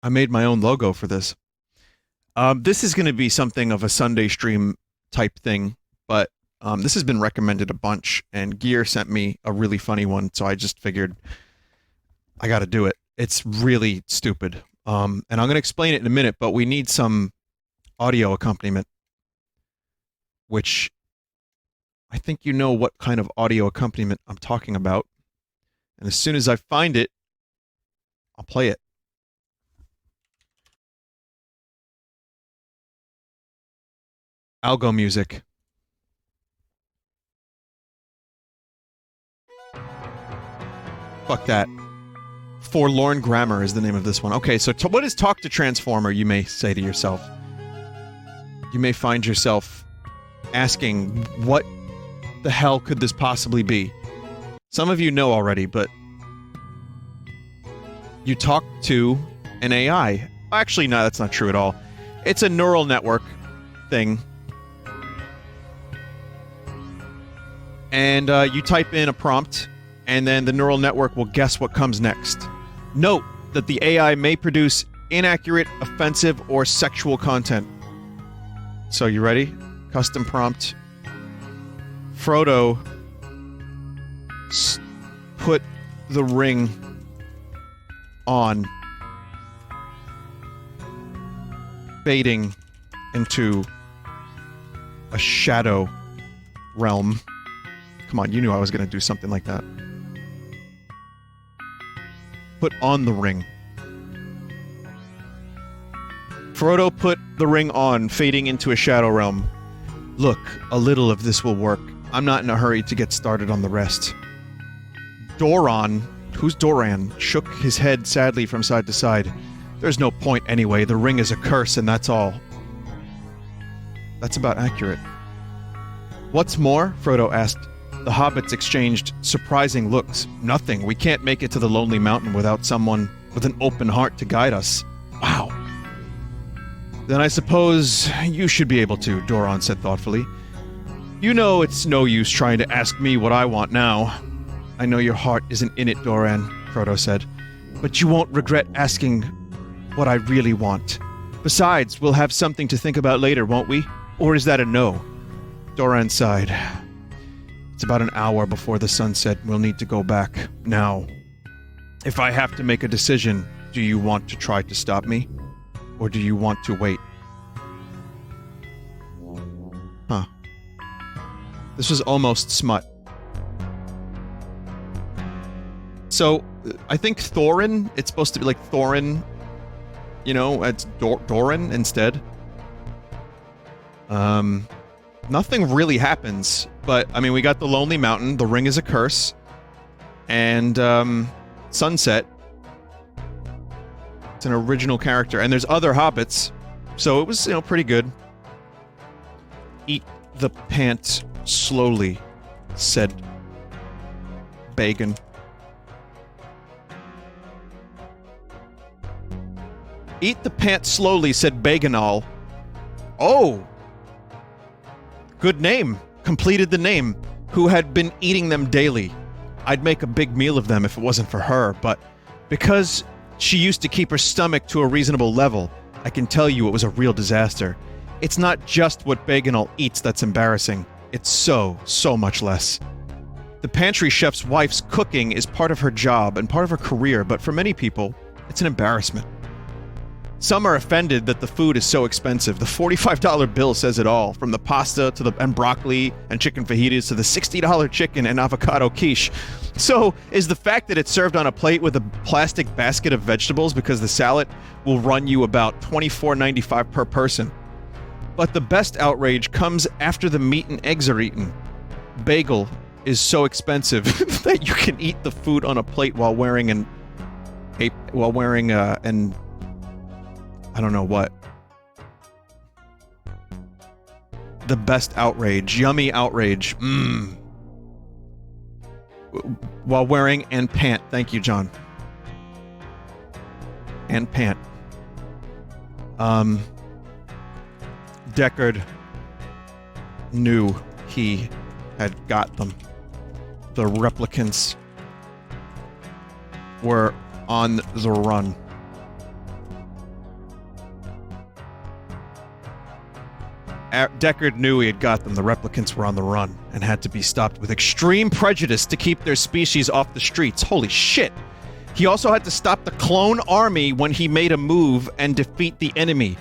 I made my own logo for this. This is going to be something of a Sunday stream type thing, but this has been recommended a bunch, and Gear sent me a really funny one, so I just figured I got to do it. It's really stupid, and I'm going to explain it in a minute, but we need some audio accompaniment, which I think you know what kind of audio accompaniment I'm talking about, and as soon as I find it, I'll play it. Algo music. Fuck that. Forlorn Grammar is the name of this one. Okay, so what is Talk to Transformer, you may say to yourself? You may find yourself asking, what the hell could this possibly be? Some of you know already, but you talk to an AI. Actually, no, that's not true at all. It's a neural network thing. And you type in a prompt, and then the neural network will guess what comes next. Note that the AI may produce inaccurate, offensive, or sexual content. So, you ready? Custom prompt. Frodo, put the ring on. Fading into a shadow realm. Come on, you knew I was going to do something like that. Put on the ring. Frodo put the ring on, fading into a shadow realm. Look, a little of this will work. I'm not in a hurry to get started on the rest. Doran, who's Doran, shook his head sadly from side to side. There's no point anyway, the ring is a curse and that's all. That's about accurate. What's more? Frodo asked. The hobbits exchanged surprising looks. Nothing. We can't make it to the Lonely Mountain without someone with an open heart to guide us. Wow. Then I suppose you should be able to, Doran said thoughtfully. You know it's no use trying to ask me what I want now. I know your heart isn't in it, Doran, Frodo said. But you won't regret asking what I really want. Besides, we'll have something to think about later, won't we? Or is that a no? Doran sighed. It's about an hour before the sunset. We'll need to go back now. If I have to make a decision, do you want to try to stop me? Or do you want to wait? Huh. This was almost smut. So, I think Thorin, it's supposed to be like Thorin. You know, it's Doran instead. Nothing really happens, but, I mean, we got the Lonely Mountain, the ring is a curse, and, Sunset. It's an original character, and there's other hobbits, so it was, you know, pretty good. Eat the pant slowly, said Bagan. Eat the pant slowly, said Baganal. Oh! Good name. Completed the name. Who had been eating them daily. I'd make a big meal of them if it wasn't for her, but because she used to keep her stomach to a reasonable level, I can tell you it was a real disaster. It's not just what Baganal eats that's embarrassing. It's so much less. The pantry chef's wife's cooking is part of her job and part of her career, but for many people, it's an embarrassment. Some are offended that the food is so expensive. The $45 bill says it all, from the pasta to and broccoli and chicken fajitas to the $60 chicken and avocado quiche. So, is the fact that it's served on a plate with a plastic basket of vegetables because the salad will run you about $24.95 per person. But the best outrage comes after the meat and eggs are eaten. Bagel is so expensive that you can eat the food on a plate while wearing an I don't know what. The best outrage. Yummy outrage. Mmm. While wearing and pant. Thank you, John. And pant. Deckard knew he had got them. The replicants were on the run. Deckard knew he had got them. The replicants were on the run and had to be stopped with extreme prejudice to keep their species off the streets. Holy shit! He also had to stop the clone army when he made a move and defeat the enemy.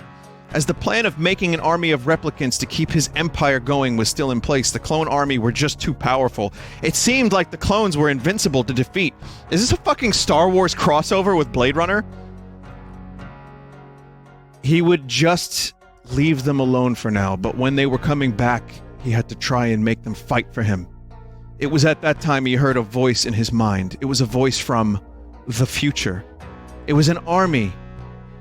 As the plan of making an army of replicants to keep his empire going was still in place, the clone army were just too powerful. It seemed like the clones were invincible to defeat. Is this a fucking Star Wars crossover with Blade Runner? He would just leave them alone for now, but when they were coming back, he had to try and make them fight for him. It was at that time he heard a voice in his mind. It was a voice from the future. It was an army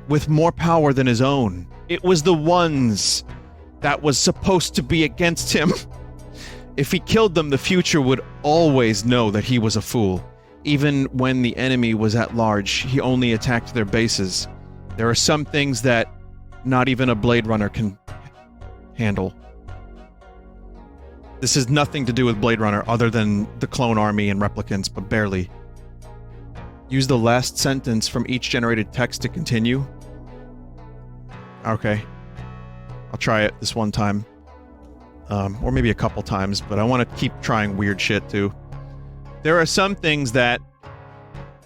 with more power than his own. It was the ones that was supposed to be against him. If he killed them, the future would always know that he was a fool. Even when the enemy was at large, he only attacked their bases. There are some things that not even a Blade Runner can handle. This has nothing to do with Blade Runner other than the clone army and replicants, but barely. Use the last sentence from each generated text to continue. Okay. I'll try it this one time. Or maybe a couple times, but I want to keep trying weird shit too. There are some things that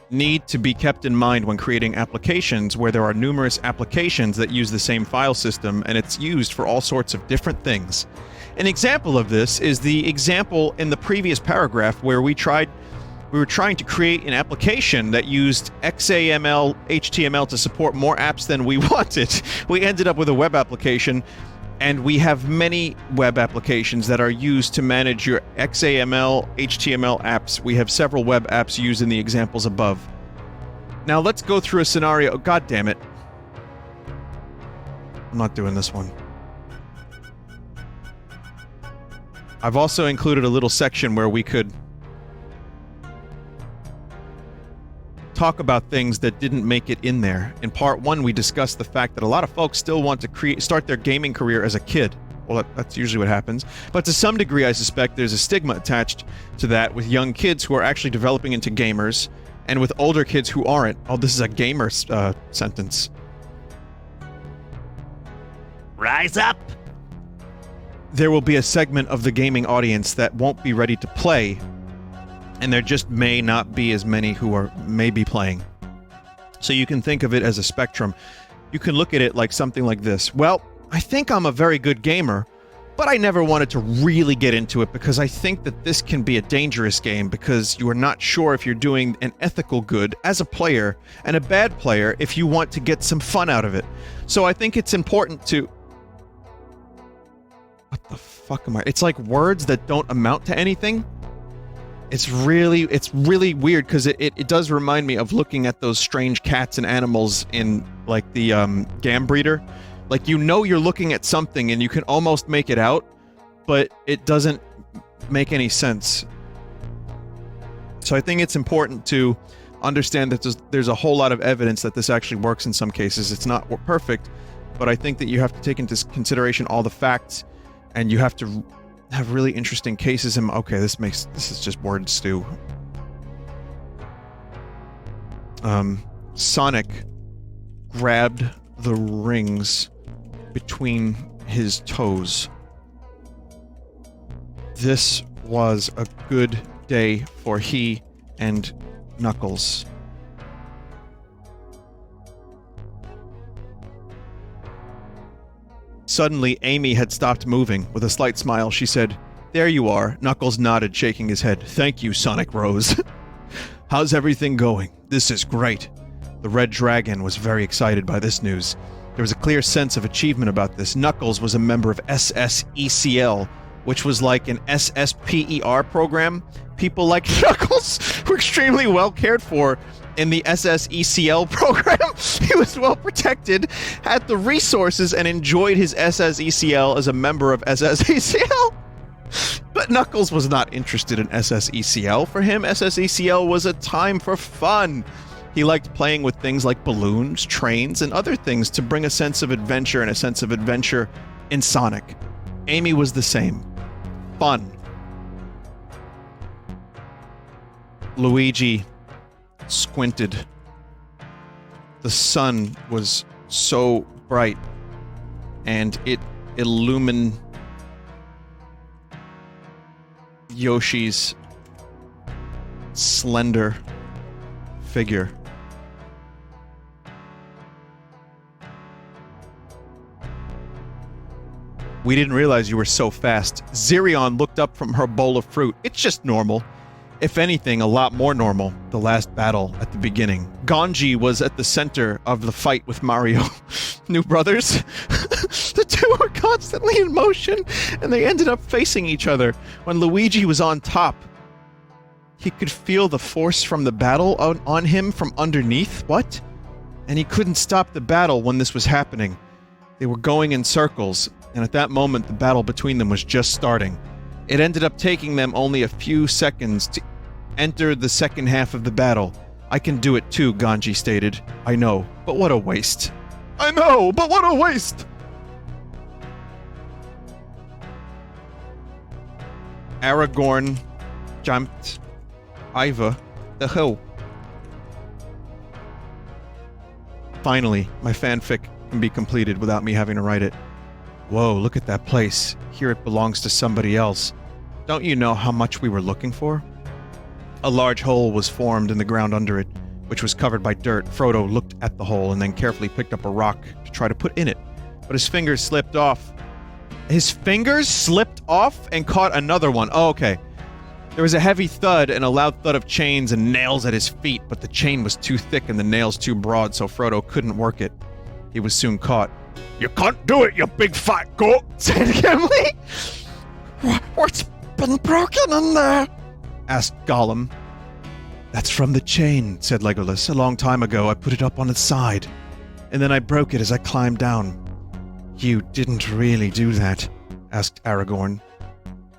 need to be kept in mind when creating applications where there are numerous applications that use the same file system and it's used for all sorts of different things. An example of this is the example in the previous paragraph where we were trying to create an application that used XAML, HTML to support more apps than we wanted. We ended up with a web application, and we have many web applications that are used to manage your XAML, HTML apps. We have several web apps used in the examples above. Now let's go through a scenario. Oh, God damn it. I'm not doing this one. I've also included a little section where we could talk about things that didn't make it in there. In part 1, we discussed the fact that a lot of folks still want to start their gaming career as a kid. Well, that's usually what happens. But to some degree, I suspect there's a stigma attached to that with young kids who are actually developing into gamers, and with older kids who aren't. Oh, this is a gamer sentence. Rise up! There will be a segment of the gaming audience that won't be ready to play, and there just may not be as many who are maybe playing. So you can think of it as a spectrum. You can look at it like something like this. Well, I think I'm a very good gamer, but I never wanted to really get into it because I think that this can be a dangerous game because you are not sure if you're doing an ethical good as a player and a bad player if you want to get some fun out of it. So I think it's important to... What the fuck am I... It's like words that don't amount to anything. It's really weird because it does remind me of looking at those strange cats and animals in, like, the, Gam Breeder. Like, you know you're looking at something and you can almost make it out, but it doesn't make any sense. So I think it's important to understand that there's a whole lot of evidence that this actually works in some cases. It's not perfect, but I think that you have to take into consideration all the facts, and you have to have really interesting cases. And okay, this is just word stew. Sonic grabbed the rings between his toes. This was a good day for he and Knuckles. Suddenly, Amy had stopped moving. With a slight smile, she said, "There you are." Knuckles nodded, shaking his head. "Thank you, Sonic Rose." "How's everything going?" "This is great." The Red Dragon was very excited by this news. There was a clear sense of achievement about this. Knuckles was a member of SSECL, which was like an SSPER program. People like Knuckles were extremely well cared for in the SSECL program. He was well protected, had the resources, and enjoyed his SSECL as a member of SSECL. But Knuckles was not interested in SSECL. For him, SSECL was a time for fun. He liked playing with things like balloons, trains, and other things to bring a sense of adventure and a sense of adventure in Sonic. Amy was the same. Fun. Luigi squinted. The sun was so bright, and it illumine Yoshi's slender figure. We didn't realize you were so fast. Zirion looked up from her bowl of fruit. It's just normal. If anything, a lot more normal. The last battle at the beginning. Ganji was at the center of the fight with Mario. New brothers? The two were constantly in motion, and they ended up facing each other. When Luigi was on top, he could feel the force from the battle on him from underneath. What? And he couldn't stop the battle when this was happening. They were going in circles, and at that moment the battle between them was just starting. It ended up taking them only a few seconds to enter the second half of the battle. I can do it too, Ganji stated. I know, but what a waste. I know, but what a waste! Aragorn jumped Iva the hill. Finally, my fanfic can be completed without me having to write it. Whoa, look at that place. Here it belongs to somebody else. Don't you know how much we were looking for? A large hole was formed in the ground under it, which was covered by dirt. Frodo looked at the hole and then carefully picked up a rock to try to put in it. But his fingers slipped off. His fingers slipped off and caught another one. Oh, okay. There was a heavy thud and a loud thud of chains and nails at his feet, but the chain was too thick and the nails too broad, so Frodo couldn't work it. He was soon caught. "You can't do it, you big fat goat," said Gimli. "What's been broken in there?" asked Gollum. "That's from the chain," said Legolas. "A long time ago I put it up on its side, and then I broke it as I climbed down." "You didn't really do that?" asked Aragorn.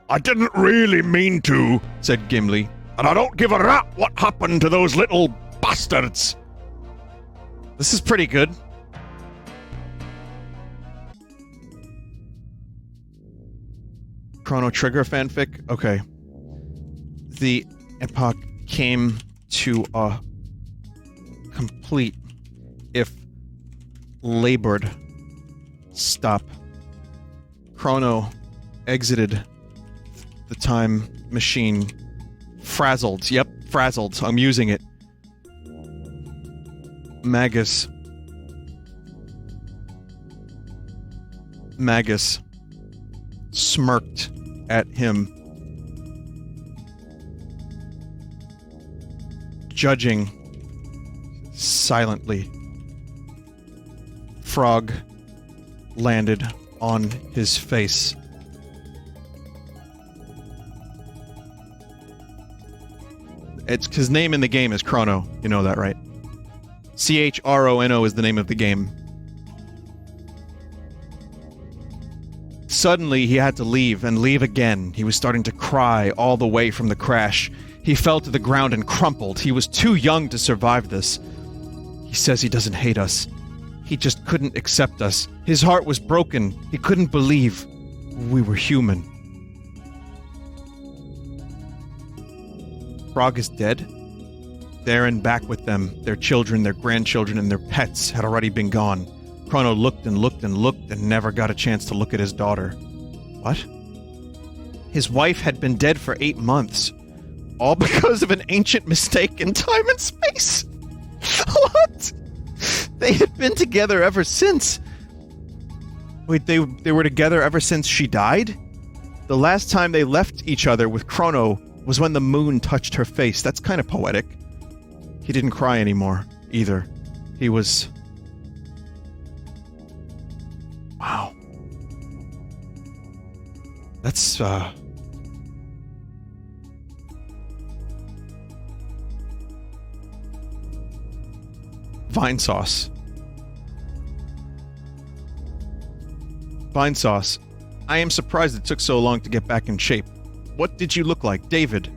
"I didn't really mean to," said Gimli, "and I don't give a rap what happened to those little bastards." This is pretty good. Chrono Trigger fanfic? Okay. The epoch came to a complete, if labored, stop. Chrono exited the time machine. Frazzled. Yep, frazzled. I'm using it. Magus smirked at him, judging silently. Frog landed on his face. It's his name in the game is Chrono. You know that, right? Chrono is the name of the game. Suddenly, he had to leave, and leave again. He was starting to cry all the way from the crash. He fell to the ground and crumpled. He was too young to survive this. He says he doesn't hate us. He just couldn't accept us. His heart was broken. He couldn't believe we were human. Frog is dead? There and back with them. Their children, their grandchildren, and their pets had already been gone. Chrono looked and looked and looked and never got a chance to look at his daughter. What? His wife had been dead for 8 months. All because of an ancient mistake in time and space. What? They had been together ever since. Wait, they were together ever since she died? The last time they left each other with Chrono was when the moon touched her face. That's kind of poetic. He didn't cry anymore, either. He was... Wow. That's, Vinesauce. Vinesauce. I am surprised it took so long to get back in shape. What did you look like, David?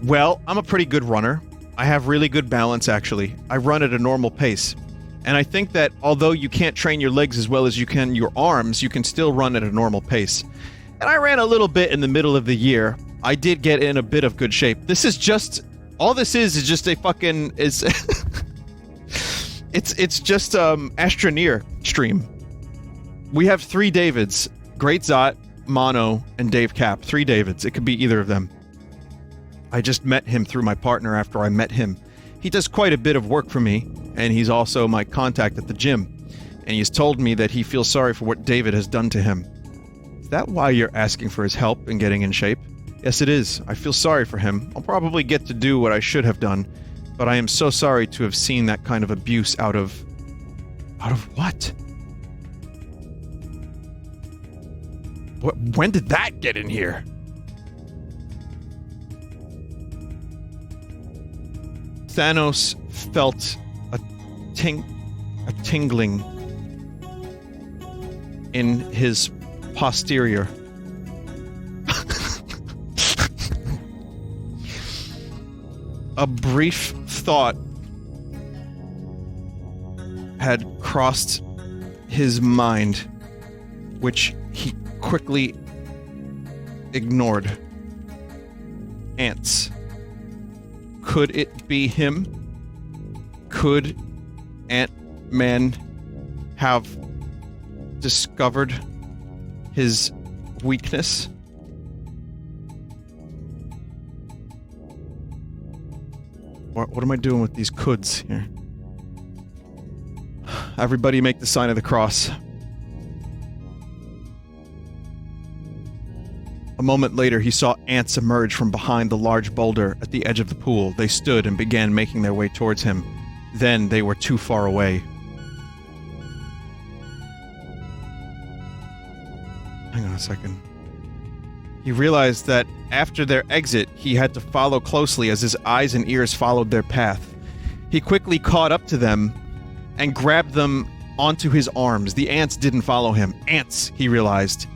Well, I'm a pretty good runner. I have really good balance, actually. I run at a normal pace. And I think that although you can't train your legs as well as you can your arms, you can still run at a normal pace. And I ran a little bit in the middle of the year. I did get in a bit of good shape. This is just... All this is just a fucking... It's just Astroneer stream. We have 3 Davids. Great Zot, Mono, and Dave Cap. 3 Davids. It could be either of them. I just met him through my partner after I met him. He does quite a bit of work for me, and he's also my contact at the gym. And he's told me that he feels sorry for what David has done to him. Is that why you're asking for his help in getting in shape? Yes, it is. I feel sorry for him. I'll probably get to do what I should have done, but I am so sorry to have seen that kind of abuse out of... Out of what? When did that get in here? Thanos felt a tingling in his posterior. A brief thought had crossed his mind, which he quickly ignored. Ants. Could it be him? Could Ant-Man have discovered his weakness? What am I doing with these coulds here? Everybody make the sign of the cross. A moment later, he saw ants emerge from behind the large boulder at the edge of the pool. They stood and began making their way towards him. Then they were too far away. Hang on a second. He realized that after their exit, he had to follow closely as his eyes and ears followed their path. He quickly caught up to them and grabbed them onto his arms. The ants didn't follow him. Ants, he realized,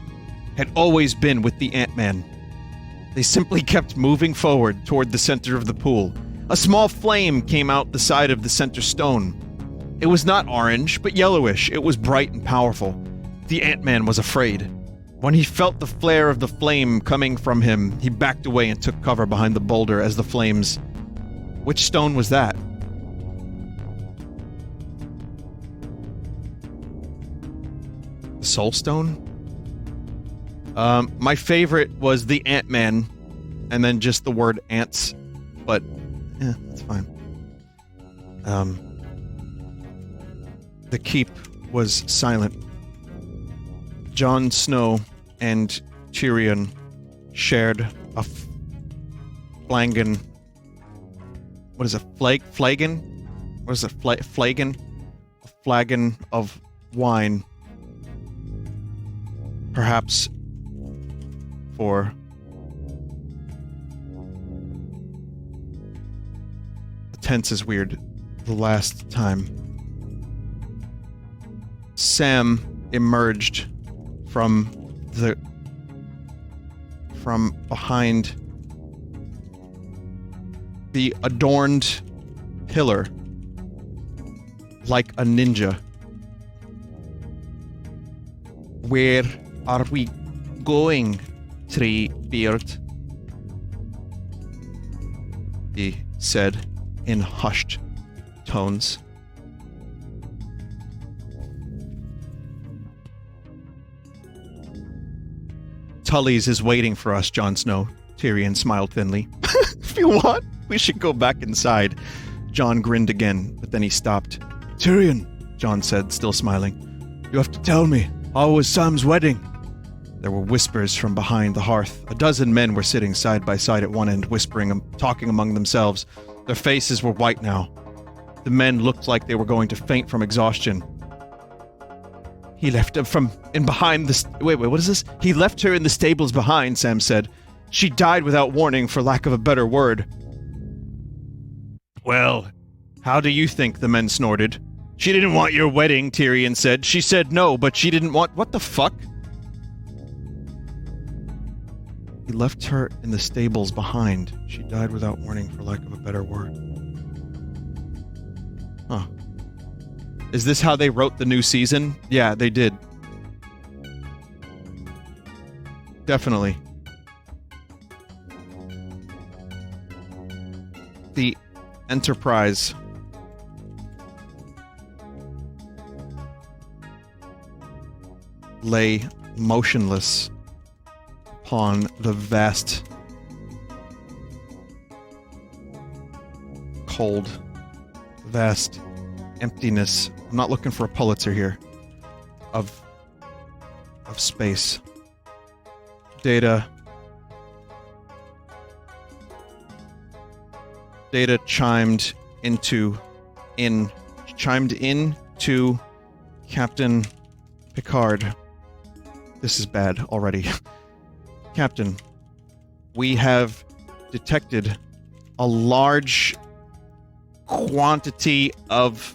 had always been with the Ant-Man. They simply kept moving forward toward the center of the pool. A small flame came out the side of the center stone. It was not orange, but yellowish. It was bright and powerful. The Ant-Man was afraid. When he felt the flare of the flame coming from him, he backed away and took cover behind the boulder as the flames... Which stone was that? The Soul Stone? My favorite was the Ant-Man, and then just the word ants, but, yeah, that's fine. The keep was silent. Jon Snow and Tyrion shared a flagon. What is it? Flagon? What is it? Flagon? A flagon of wine. Perhaps for the tense is weird. The last time. Sam emerged from behind the adorned pillar like a ninja. Where are we going, Treebeard? He said in hushed tones. Tully's is waiting for us, Jon Snow. Tyrion smiled thinly. If you want, we should go back inside. Jon grinned again, but then he stopped. Tyrion, Jon said, still smiling. You have to tell me, how was Sam's wedding? There were whispers from behind the hearth. A dozen men were sitting side by side at one end, whispering and talking among themselves. Their faces were white now. The men looked like they were going to faint from exhaustion. He left her from in behind the... Wait, what is this? He left her in the stables behind, Sam said. She died without warning, for lack of a better word. Well, how do you think? The men snorted. She didn't want your wedding, Tyrion said. She said no, but she didn't want... What the fuck? He left her in the stables behind. She died without warning, for lack of a better word. Huh. Is this how they wrote the new season? Yeah, they did. Definitely. The Enterprise. Lay motionless upon the vast, cold, vast emptiness. I'm not looking for a Pulitzer here. Of space. Data chimed into Captain Picard. This is bad already. Captain, we have detected a large quantity of,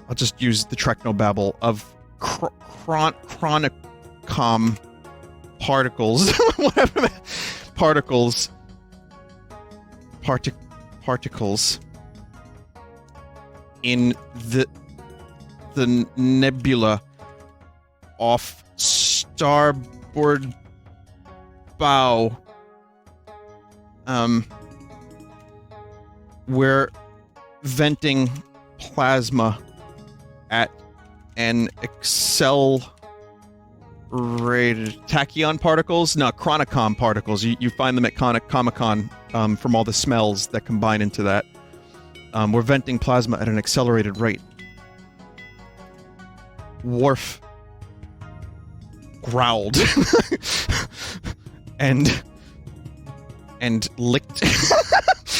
I'll just use the Technobabble, of chronicom particles. Whatever. Particles in the nebula off starboard bow. We're venting plasma at an accelerated tachyon particles? No, chronicom particles. You find them at Comic-Con from all the smells that combine into that. We're venting plasma at an accelerated rate. Worf growled and licked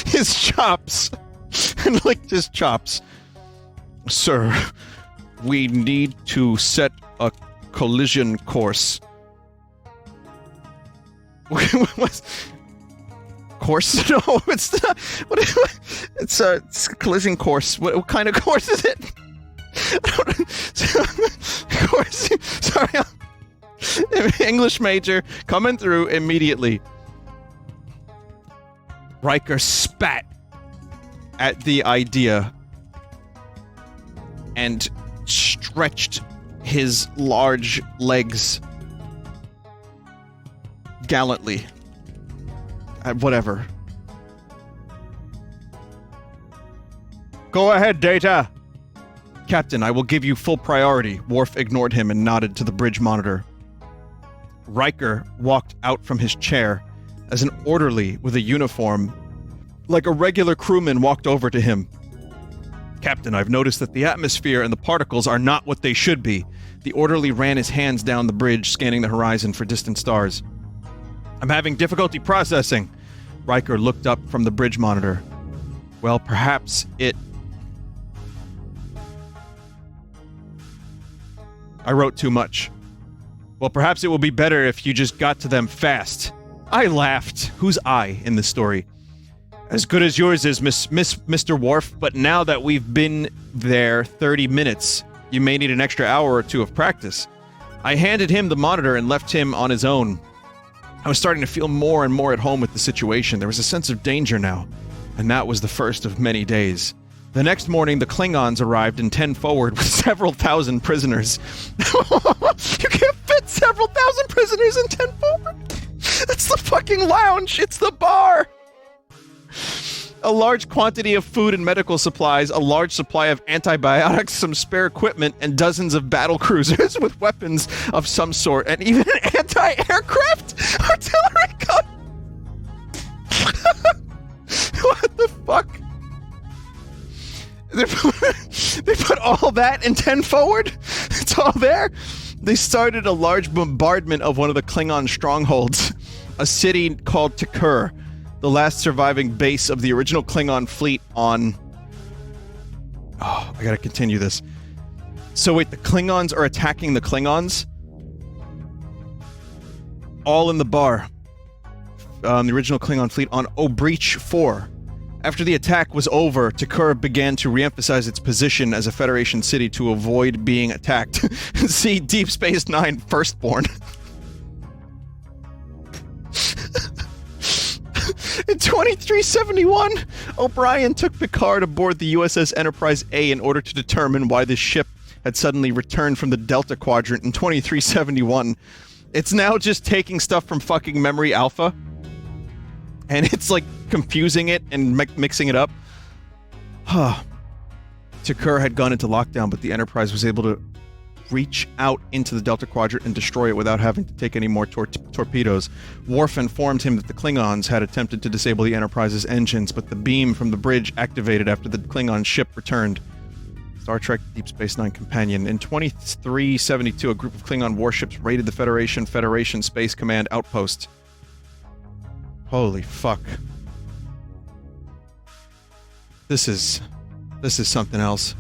his chops. Sir, we need to set a collision course. Course? No, it's not. It's a collision course. What kind of course is it? Course. Sorry. English major coming through immediately. Riker spat at the idea and stretched his large legs gallantly. Whatever. Go ahead, Data! Captain, I will give you full priority. Worf ignored him and nodded to the bridge monitor. Riker walked out from his chair as an orderly with a uniform, like a regular crewman, walked over to him. Captain, I've noticed that the atmosphere and the particles are not what they should be. The orderly ran his hands down the bridge, scanning the horizon for distant stars. I'm having difficulty processing. Riker looked up from the bridge monitor. Well, perhaps it... I wrote too much. Well, perhaps it will be better if you just got to them fast. I laughed. Who's I in this story? As good as yours is, Mr. Worf, but now that we've been there 30 minutes, you may need an extra hour or two of practice. I handed him the monitor and left him on his own. I was starting to feel more and more at home with the situation. There was a sense of danger now, and that was the first of many days. The next morning, the Klingons arrived in 10 forward with several thousand prisoners. You can't fit several thousand prisoners in 10 forward! That's the fucking lounge! It's the bar! A large quantity of food and medical supplies, a large supply of antibiotics, some spare equipment, and dozens of battle cruisers with weapons of some sort, and even an anti-aircraft artillery gun! What the fuck? They put all that in 10 forward? It's all there? They started a large bombardment of one of the Klingon strongholds, a city called Takur, the last surviving base of the original Klingon fleet on... Oh, I gotta continue this. So wait, the Klingons are attacking the Klingons? All in the bar. The original Klingon fleet on Breach 4. After the attack was over, Takur began to re-emphasize its position as a Federation city to avoid being attacked. See Deep Space Nine Firstborn. In 2371, O'Brien took Picard aboard the USS Enterprise A in order to determine why the ship had suddenly returned from the Delta Quadrant in 2371. It's now just taking stuff from fucking Memory Alpha, and it's like confusing it and mixing it up. Takur had gone into lockdown, but the Enterprise was able to reach out into the Delta Quadrant and destroy it without having to take any more torpedoes. Worf informed him that the Klingons had attempted to disable the Enterprise's engines, but the beam from the bridge activated after the Klingon ship returned. Star Trek Deep Space Nine Companion. In 2372, a group of Klingon warships raided the Federation Space Command outpost. Holy fuck. This is something else.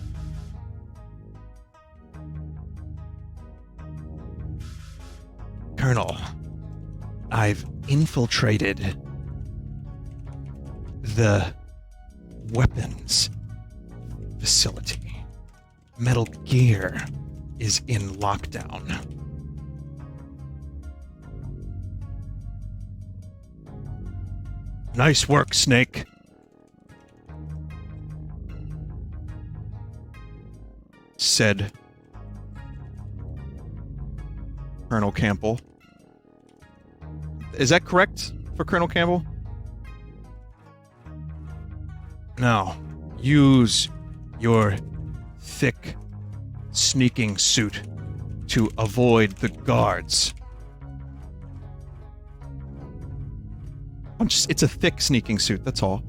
Colonel, I've infiltrated the weapons facility. Metal Gear is in lockdown. Nice work, Snake. Said Colonel Campbell. Is that correct for Colonel Campbell? Now, use your thick sneaking suit to avoid the guards. It's a thick sneaking suit, that's all.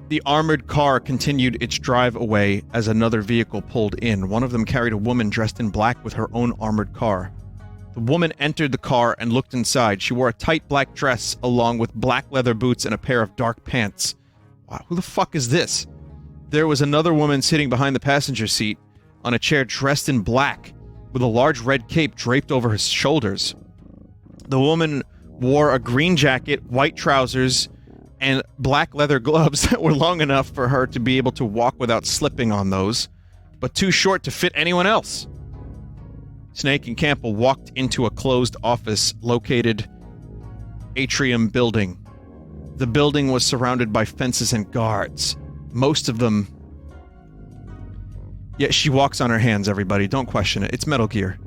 The armored car continued its drive away as another vehicle pulled in. One of them carried a woman dressed in black with her own armored car. The woman entered the car and looked inside. She wore a tight black dress along with black leather boots and a pair of dark pants. Wow, who the fuck is this? There was another woman sitting behind the passenger seat on a chair dressed in black with a large red cape draped over her shoulders. The woman wore a green jacket, white trousers, and black leather gloves that were long enough for her to be able to walk without slipping on those, but too short to fit anyone else. Snake and Campbell walked into a closed office located atrium building. The building was surrounded by fences and guards. Most of them... Yeah, she walks on her hands, everybody. Don't question it. It's Metal Gear.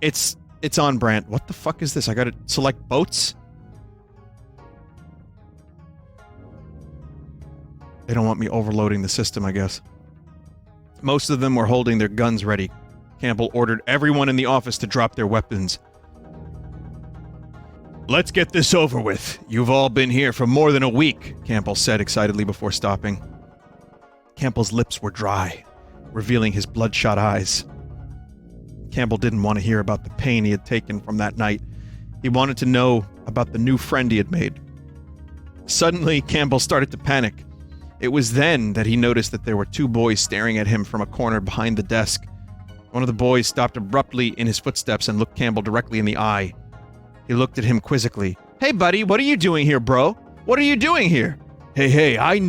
It's on brand. What the fuck is this? I gotta select boats? They don't want me overloading the system, I guess. Most of them were holding their guns ready. Campbell ordered everyone in the office to drop their weapons. Let's get this over with. You've all been here for more than a week, Campbell said excitedly before stopping. Campbell's lips were dry, revealing his bloodshot eyes. Campbell didn't want to hear about the pain he had taken from that night. He wanted to know about the new friend he had made. Suddenly, Campbell started to panic. It was then that he noticed that there were two boys staring at him from a corner behind the desk. One of the boys stopped abruptly in his footsteps and looked Campbell directly in the eye. He looked at him quizzically. Hey buddy, what are you doing here, bro? What are you doing here? Hey,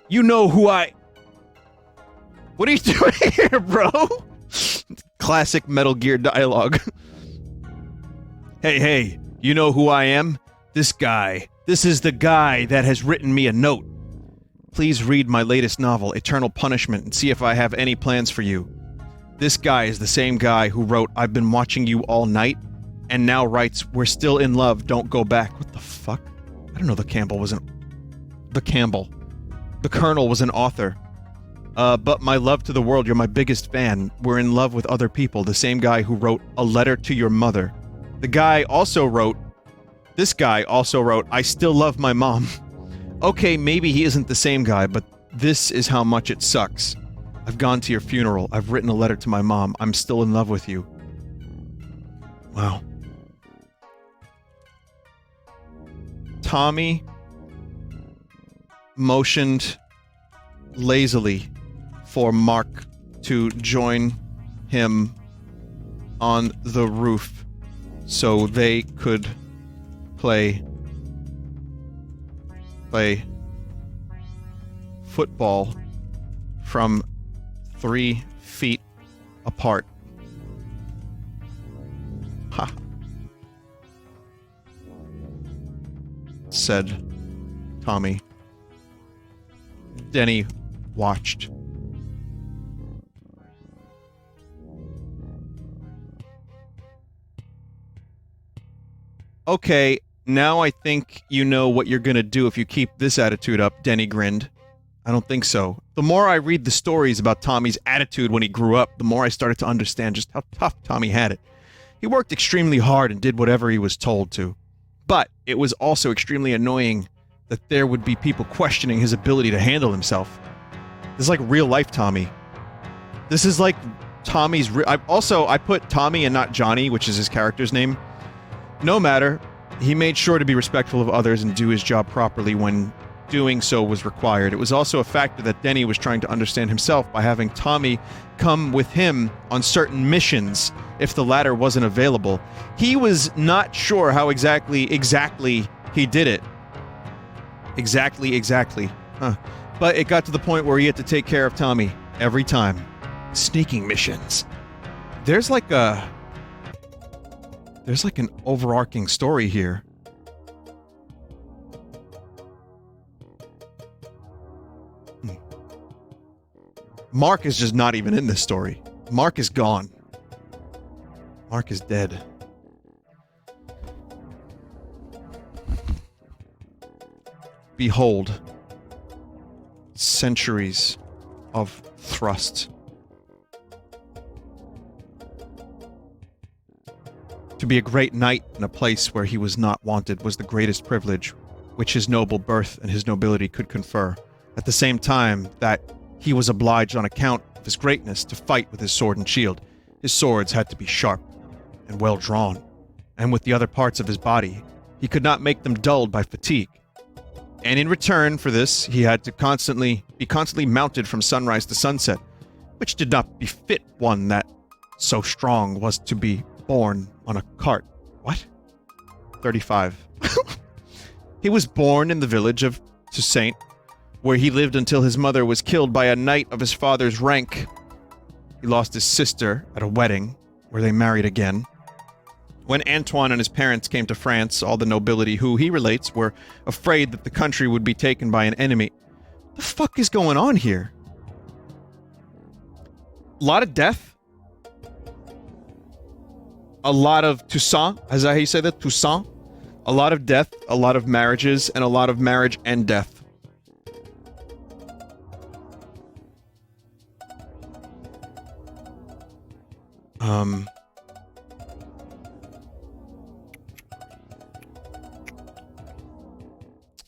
you know who I... What are you doing here, bro? Classic Metal Gear dialogue. Hey, you know who I am? This guy. This is the guy that has written me a note. Please read my latest novel, Eternal Punishment, and see if I have any plans for you. This guy is the same guy who wrote, I've been watching you all night, and now writes, we're still in love, don't go back. What the fuck? I don't know the Colonel was an author. But my love to the world, you're my biggest fan. We're in love with other people. The same guy who wrote A Letter to Your Mother. This guy also wrote, I still love my mom. Okay, maybe he isn't the same guy, but this is how much it sucks. I've gone to your funeral. I've written a letter to my mom. I'm still in love with you. Wow. Tommy motioned lazily for Mark to join him on the roof so they could play football from 3 feet apart. Ha. Said Tommy. Denny watched. Okay, now I think you know what you're gonna do if you keep this attitude up, Denny grinned. I don't think so. The more I read the stories about Tommy's attitude when he grew up, the more I started to understand just how tough Tommy had it. He worked extremely hard and did whatever he was told to. But it was also extremely annoying that there would be people questioning his ability to handle himself. This is like real life Tommy. This is like Tommy's I put Tommy and not Johnny, which is his character's name. No matter, he made sure to be respectful of others and do his job properly when doing so was required. It was also a factor that Denny was trying to understand himself by having Tommy come with him on certain missions if the latter wasn't available. He was not sure how exactly he did it. Exactly. Huh. But it got to the point where he had to take care of Tommy every time. Sneaking missions. There's like an overarching story here. Mark is just not even in this story. Mark is gone. Mark is dead. Behold, centuries of thrust. To be a great knight in a place where he was not wanted was the greatest privilege which his noble birth and his nobility could confer. At the same time that he was obliged on account of his greatness to fight with his sword and shield. His swords had to be sharp and well drawn, and with the other parts of his body, he could not make them dulled by fatigue. And in return for this, he had to be constantly mounted from sunrise to sunset, which did not befit one that so strong was to be born on a cart. What? 35. He was born in the village of Toussaint, where he lived until his mother was killed by a knight of his father's rank. He lost his sister at a wedding, where they married again. When Antoine and his parents came to France, all the nobility who he relates were afraid that the country would be taken by an enemy. What the fuck is going on here? A lot of death. A lot of Toussaint. Is that how you say that? Toussaint? A lot of death, a lot of marriages, and a lot of marriage and death.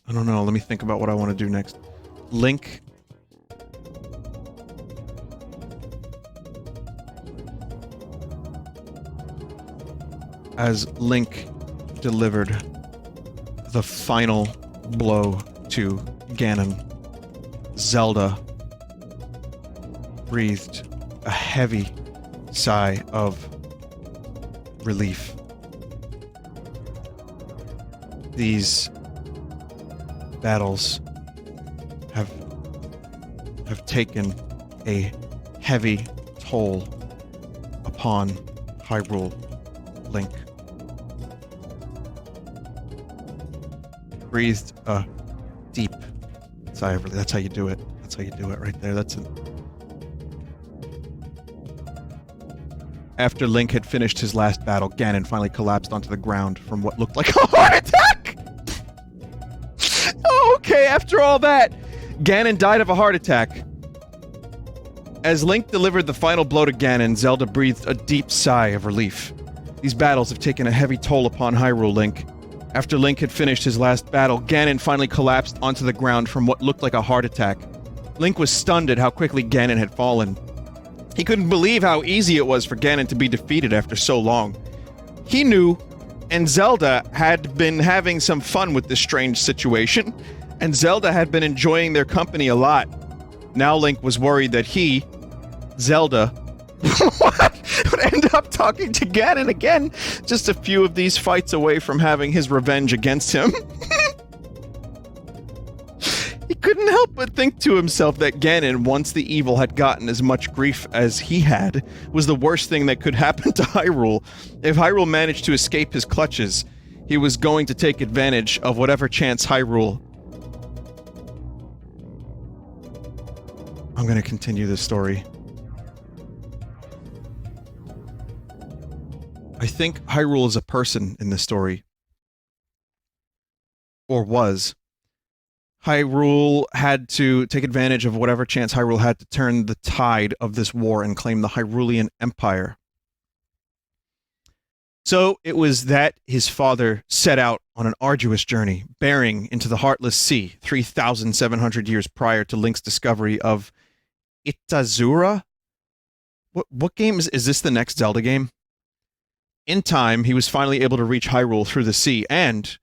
I don't know, let me think about what I want to do next. Link. As Link delivered the final blow to Ganon, Zelda breathed a heavy sigh of relief. These battles have taken a heavy toll upon Hyrule, Link. Breathed a deep sigh of relief. That's how you do it. That's how you do it right there. That's it. After Link had finished his last battle, Ganon finally collapsed onto the ground from what looked like a heart attack! Oh, okay, after all that, Ganon died of a heart attack. As Link delivered the final blow to Ganon, Zelda breathed a deep sigh of relief. These battles have taken a heavy toll upon Hyrule, Link. After Link had finished his last battle, Ganon finally collapsed onto the ground from what looked like a heart attack. Link was stunned at how quickly Ganon had fallen. He couldn't believe how easy it was for Ganon to be defeated after so long. He knew, and Zelda had been having some fun with this strange situation, and Zelda had been enjoying their company a lot. Now Link was worried that he, Zelda, would end up talking to Ganon again, just a few of these fights away from having his revenge against him. He couldn't help but think to himself that Ganon, once the evil had gotten as much grief as he had, was the worst thing that could happen to Hyrule. If Hyrule managed to escape his clutches, he was going to take advantage of whatever chance Hyrule... I'm going to continue this story. I think Hyrule is a person in this story. Or was. Hyrule had to take advantage of whatever chance Hyrule had to turn the tide of this war and claim the Hyrulean Empire. So it was that his father set out on an arduous journey, bearing into the Heartless Sea 3,700 years prior to Link's discovery of Itazura? What game is this the next Zelda game? In time, he was finally able to reach Hyrule through the sea, and,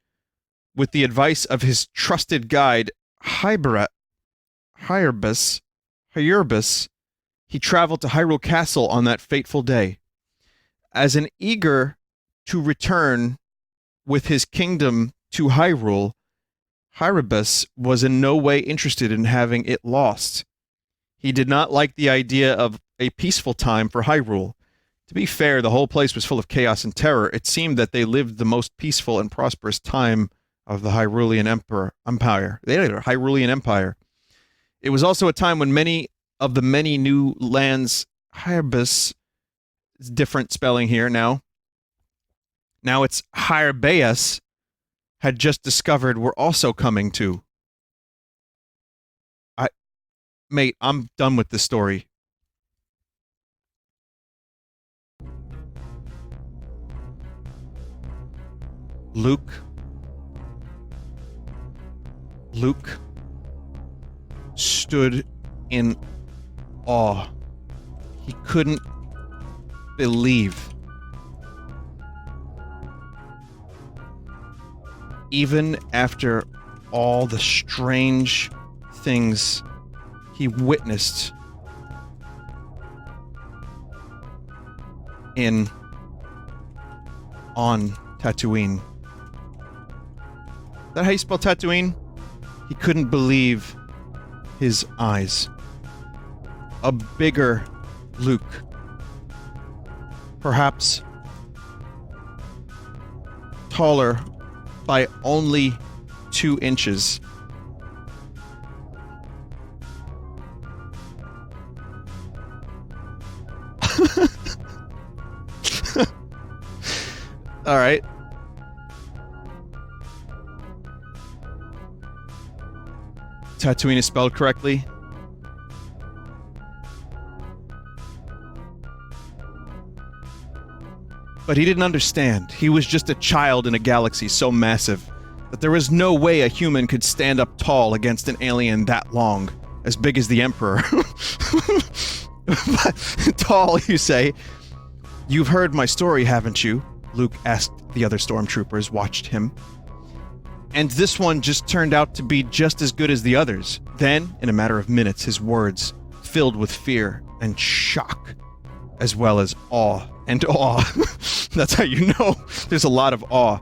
with the advice of his trusted guide, Hyerbus, he traveled to Hyrule Castle on that fateful day. As an eager to return with his kingdom to Hyrule, Hyerbus was in no way interested in having it lost. He did not like the idea of a peaceful time for Hyrule. To be fair, the whole place was full of chaos and terror. It seemed that they lived the most peaceful and prosperous time of the Hyrulean Empire. Hyrulean Empire. It was also a time when many of the many new lands, Hyerbus, different spelling here now. Now it's Hyrbeus, had just discovered were also coming to. Mate, I'm done with this story. Luke stood in awe. He couldn't believe. Even after all the strange things he witnessed on Tatooine. Is that how you spell Tatooine? He couldn't believe his eyes. A bigger Luke. Perhaps taller by only 2 inches. All right. Tatooine is spelled correctly. But he didn't understand. He was just a child in a galaxy so massive that there was no way a human could stand up tall against an alien that long, as big as the Emperor. Tall, you say? You've heard my story, haven't you? Luke asked. The other stormtroopers watched him. And this one just turned out to be just as good as the others. Then, in a matter of minutes, his words filled with fear and shock, as well as awe. And awe. That's how you know there's a lot of awe.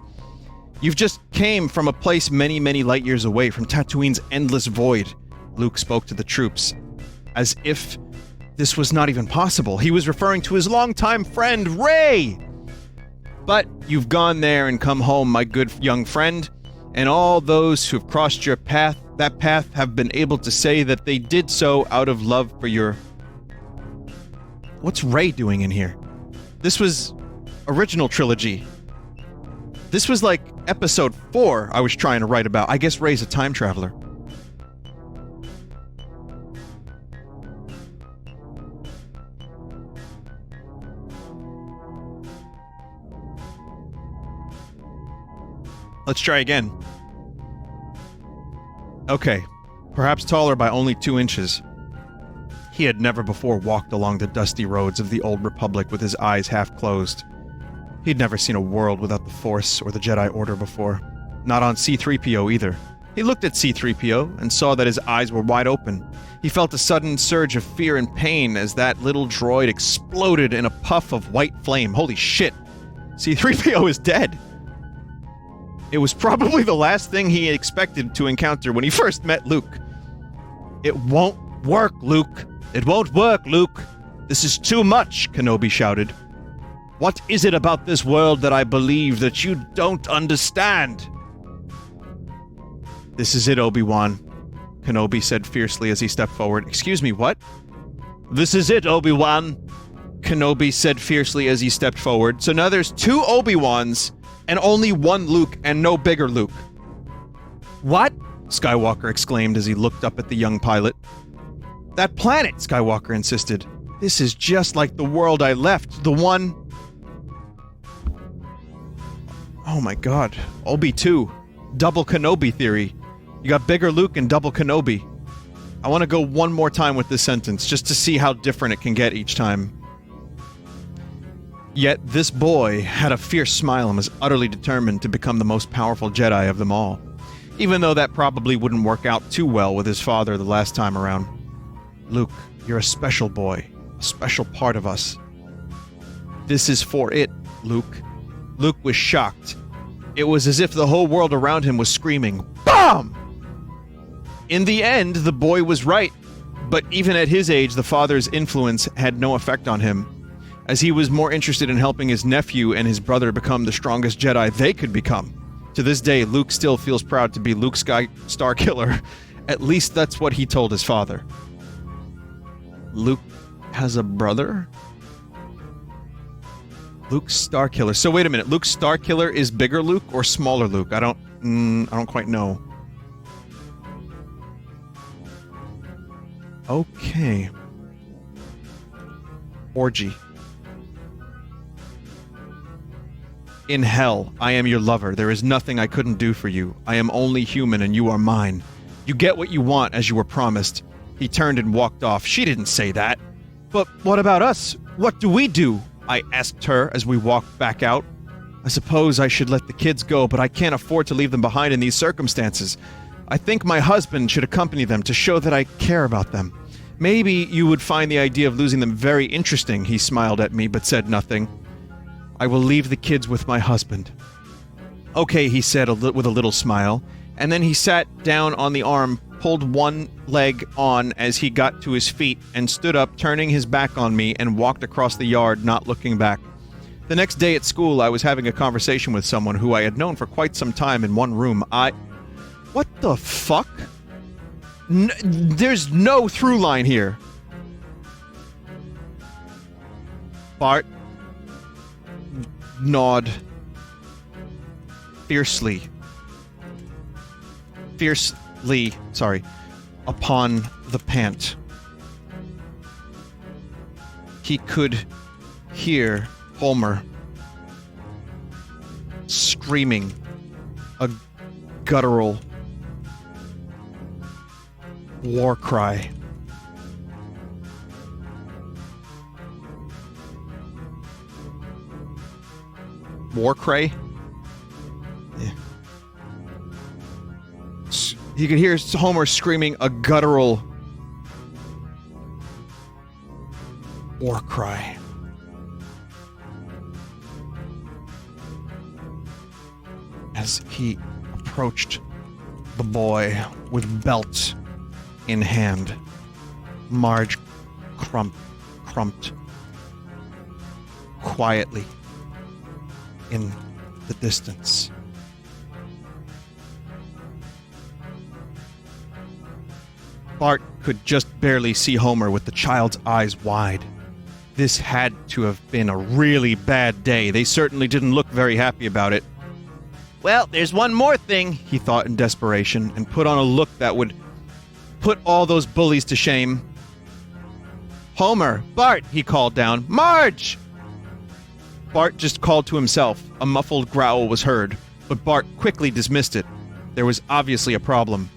You've just came from a place many, many light years away, from Tatooine's endless void. Luke spoke to the troops, as if this was not even possible. He was referring to his longtime friend, Rey! But you've gone there and come home, my good young friend, and all those who have crossed your path, that path, have been able to say that they did so out of love for your... What's Rey doing in here? This was original trilogy. This was like episode 4 I was trying to write about. I guess Rey's a time traveler. Let's try again. Okay, perhaps taller by only 2 inches. He had never before walked along the dusty roads of the Old Republic with his eyes half closed. He'd never seen a world without the Force or the Jedi Order before. Not on C-3PO either. He looked at C-3PO and saw that his eyes were wide open. He felt a sudden surge of fear and pain as that little droid exploded in a puff of white flame. Holy shit! C-3PO is dead! It was probably the last thing he expected to encounter when he first met Luke. It won't work, Luke. It won't work, Luke. This is too much, Kenobi shouted. What is it about this world that I believe that you don't understand? This is it, Obi-Wan, Kenobi said fiercely as he stepped forward. Excuse me, what? This is it, Obi-Wan, Kenobi said fiercely as he stepped forward. So now there's 2 Obi-Wans and only 1 Luke and no bigger Luke. What? Skywalker exclaimed as he looked up at the young pilot. That planet, Skywalker insisted. This is just like the world I left, the one... Oh my god. Obi-2. Double Kenobi theory. You got bigger Luke and double Kenobi. I want to go one more time with this sentence, just to see how different it can get each time. Yet this boy had a fierce smile and was utterly determined to become the most powerful Jedi of them all. Even though that probably wouldn't work out too well with his father the last time around. Luke, you're a special boy. A special part of us. This is for it, Luke. Luke was shocked. It was as if the whole world around him was screaming, BOMB! In the end, the boy was right, but even at his age, the father's influence had no effect on him, as he was more interested in helping his nephew and his brother become the strongest Jedi they could become. To this day, Luke still feels proud to be Luke Starkiller. At least that's what he told his father. Luke has a brother? Luke Starkiller. So wait a minute, Luke Starkiller is bigger Luke or smaller Luke? I don't quite know. Okay. Orgy. In hell, I am your lover. There is nothing I couldn't do for you. I am only human and you are mine. You get what you want as you were promised. He turned and walked off. She didn't say that. But what about us? What do we do? I asked her as we walked back out. I suppose I should let the kids go, but I can't afford to leave them behind in these circumstances. I think my husband should accompany them to show that I care about them. Maybe you would find the idea of losing them very interesting, he smiled at me, but said nothing. I will leave the kids with my husband. Okay, he said with a little smile, and then he sat down on the arm, pulled one leg on as he got to his feet, and stood up, turning his back on me, and walked across the yard, not looking back. The next day at school, I was having a conversation with someone who I had known for quite some time in one room. What the fuck? There's no through line here. Bart gnawed fiercely, upon the pant. He could hear Homer screaming a guttural war cry. War cry? Yeah. You could hear Homer screaming a guttural war cry. As he approached the boy with belt in hand, Marge crumped quietly in the distance. Bart could just barely see Homer with the child's eyes wide. This had to have been a really bad day. They certainly didn't look very happy about it. Well, there's one more thing, he thought in desperation, and put on a look that would put all those bullies to shame. Homer! Bart! He called down. Marge! Bart just called to himself. A muffled growl was heard, but Bart quickly dismissed it. There was obviously a problem.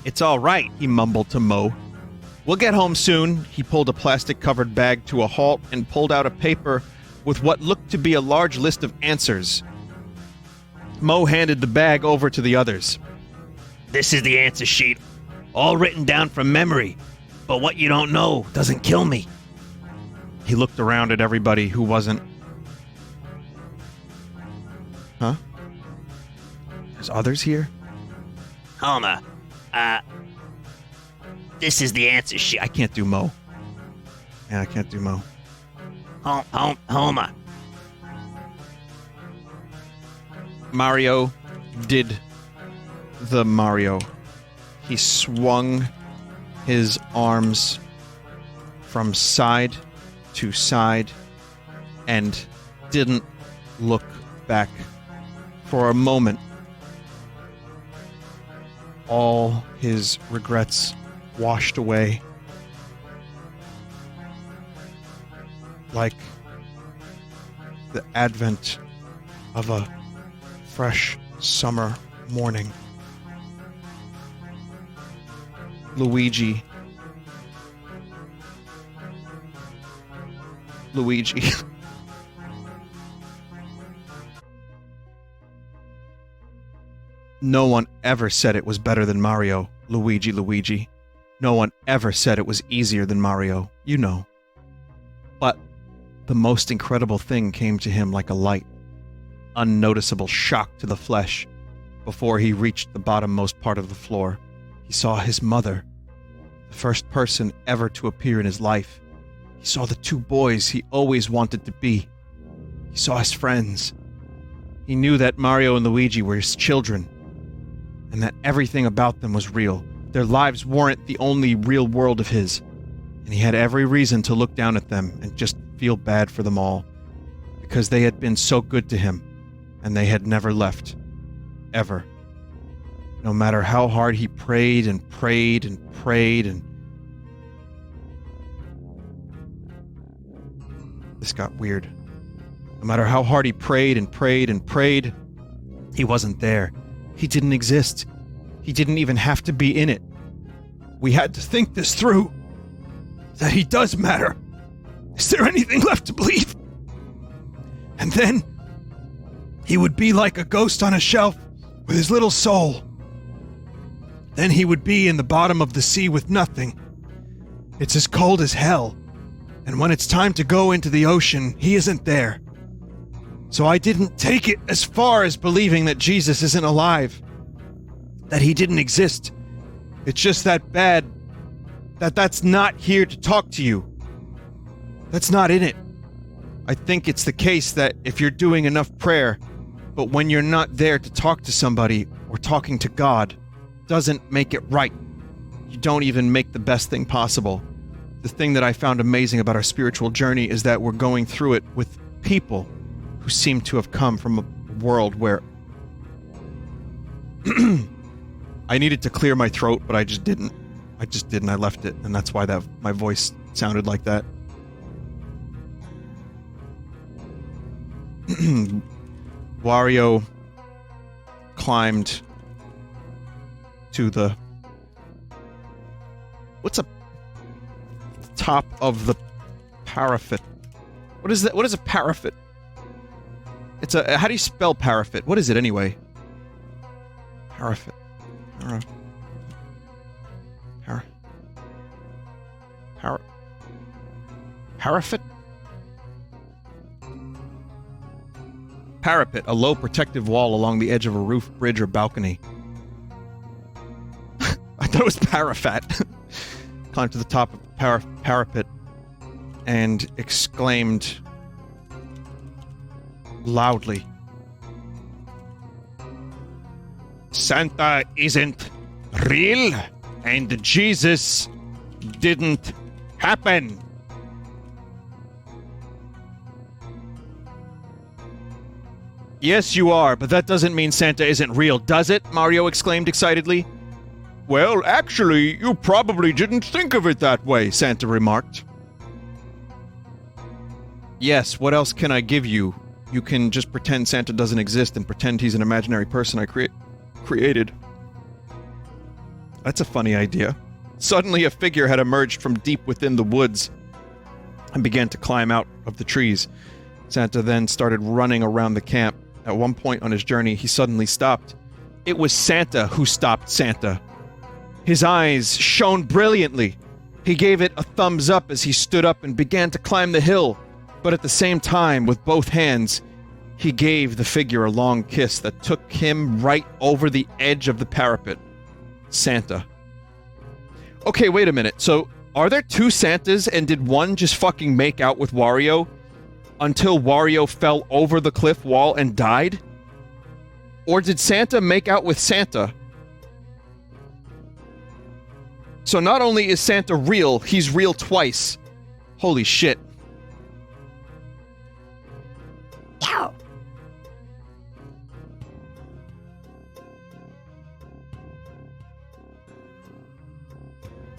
It's all right, he mumbled to Mo. We'll get home soon. He pulled a plastic-covered bag to a halt and pulled out a paper with what looked to be a large list of answers. Mo handed the bag over to the others. This is the answer sheet, all written down from memory. But what you don't know doesn't kill me. He looked around at everybody who wasn't... Huh? There's others here? Homer, this is the answer sheet. I can't do Mo. Yeah, I can't do Mo. Homer. Mario did the Mario. He swung his arms from side to side and didn't look back for a moment. all his regrets washed away. Like the advent of a fresh summer morning. Luigi. No one ever said it was better than Mario, Luigi. No one ever said it was easier than Mario, you know. But the most incredible thing came to him like a light, unnoticeable shock to the flesh. Before he reached the bottommost part of the floor, he saw his mother, the first person ever to appear in his life. He saw the two boys he always wanted to be. He saw his friends. He knew that Mario and Luigi were his children, and that everything about them was real. Their lives weren't the only real world of his, and he had every reason to look down at them and just feel bad for them all, because they had been so good to him, and they had never left. Ever. No matter how hard he prayed and prayed and prayed and... This got weird. No matter how hard he prayed and prayed and prayed, he wasn't there. He didn't exist. He didn't even have to be in it. We had to think this through. That he does matter. Is there anything left to believe? And then, he would be like a ghost on a shelf with his little soul. Then he would be in the bottom of the sea with nothing. It's as cold as hell. And when it's time to go into the ocean, he isn't there. So I didn't take it as far as believing that Jesus isn't alive. That he didn't exist. It's just that bad that that's not here to talk to you. That's not in it. I think it's the case that if you're doing enough prayer, but when you're not there to talk to somebody or talking to God, doesn't make it right. You don't even make the best thing possible. The thing that I found amazing about our spiritual journey is that we're going through it with people who seem to have come from a world where... I needed to clear my throat, but I just didn't. I left it, and that's why my voice sounded like that. Wario climbed to the... What's a... top of the parapet? What is that? What is a parapet? It's a... How do you spell parapet? What is it anyway? Parapet. Parapet? Parapet, a low protective wall along the edge of a roof, bridge, or balcony. I thought it was parafat. Climbed to the top of the parapet and exclaimed loudly, Santa isn't real, and Jesus didn't happen. Yes, you are, but that doesn't mean Santa isn't real, does it? Mario exclaimed excitedly. Well, actually, you probably didn't think of it that way, Santa remarked. Yes, what else can I give you? You can just pretend Santa doesn't exist and pretend he's an imaginary person I created. That's a funny idea. Suddenly a figure had emerged from deep within the woods and began to climb out of the trees. Santa then started running around the camp. At one point on his journey, he suddenly stopped. It was Santa who stopped Santa. His eyes shone brilliantly. He gave it a thumbs up as he stood up and began to climb the hill. But at the same time, with both hands, he gave the figure a long kiss that took him right over the edge of the parapet. Santa. Okay, wait a minute. So, are there two Santas and did one just fucking make out with Wario until Wario fell over the cliff wall and died? Or did Santa make out with Santa? So not only is Santa real, he's real twice. Holy shit. Yow.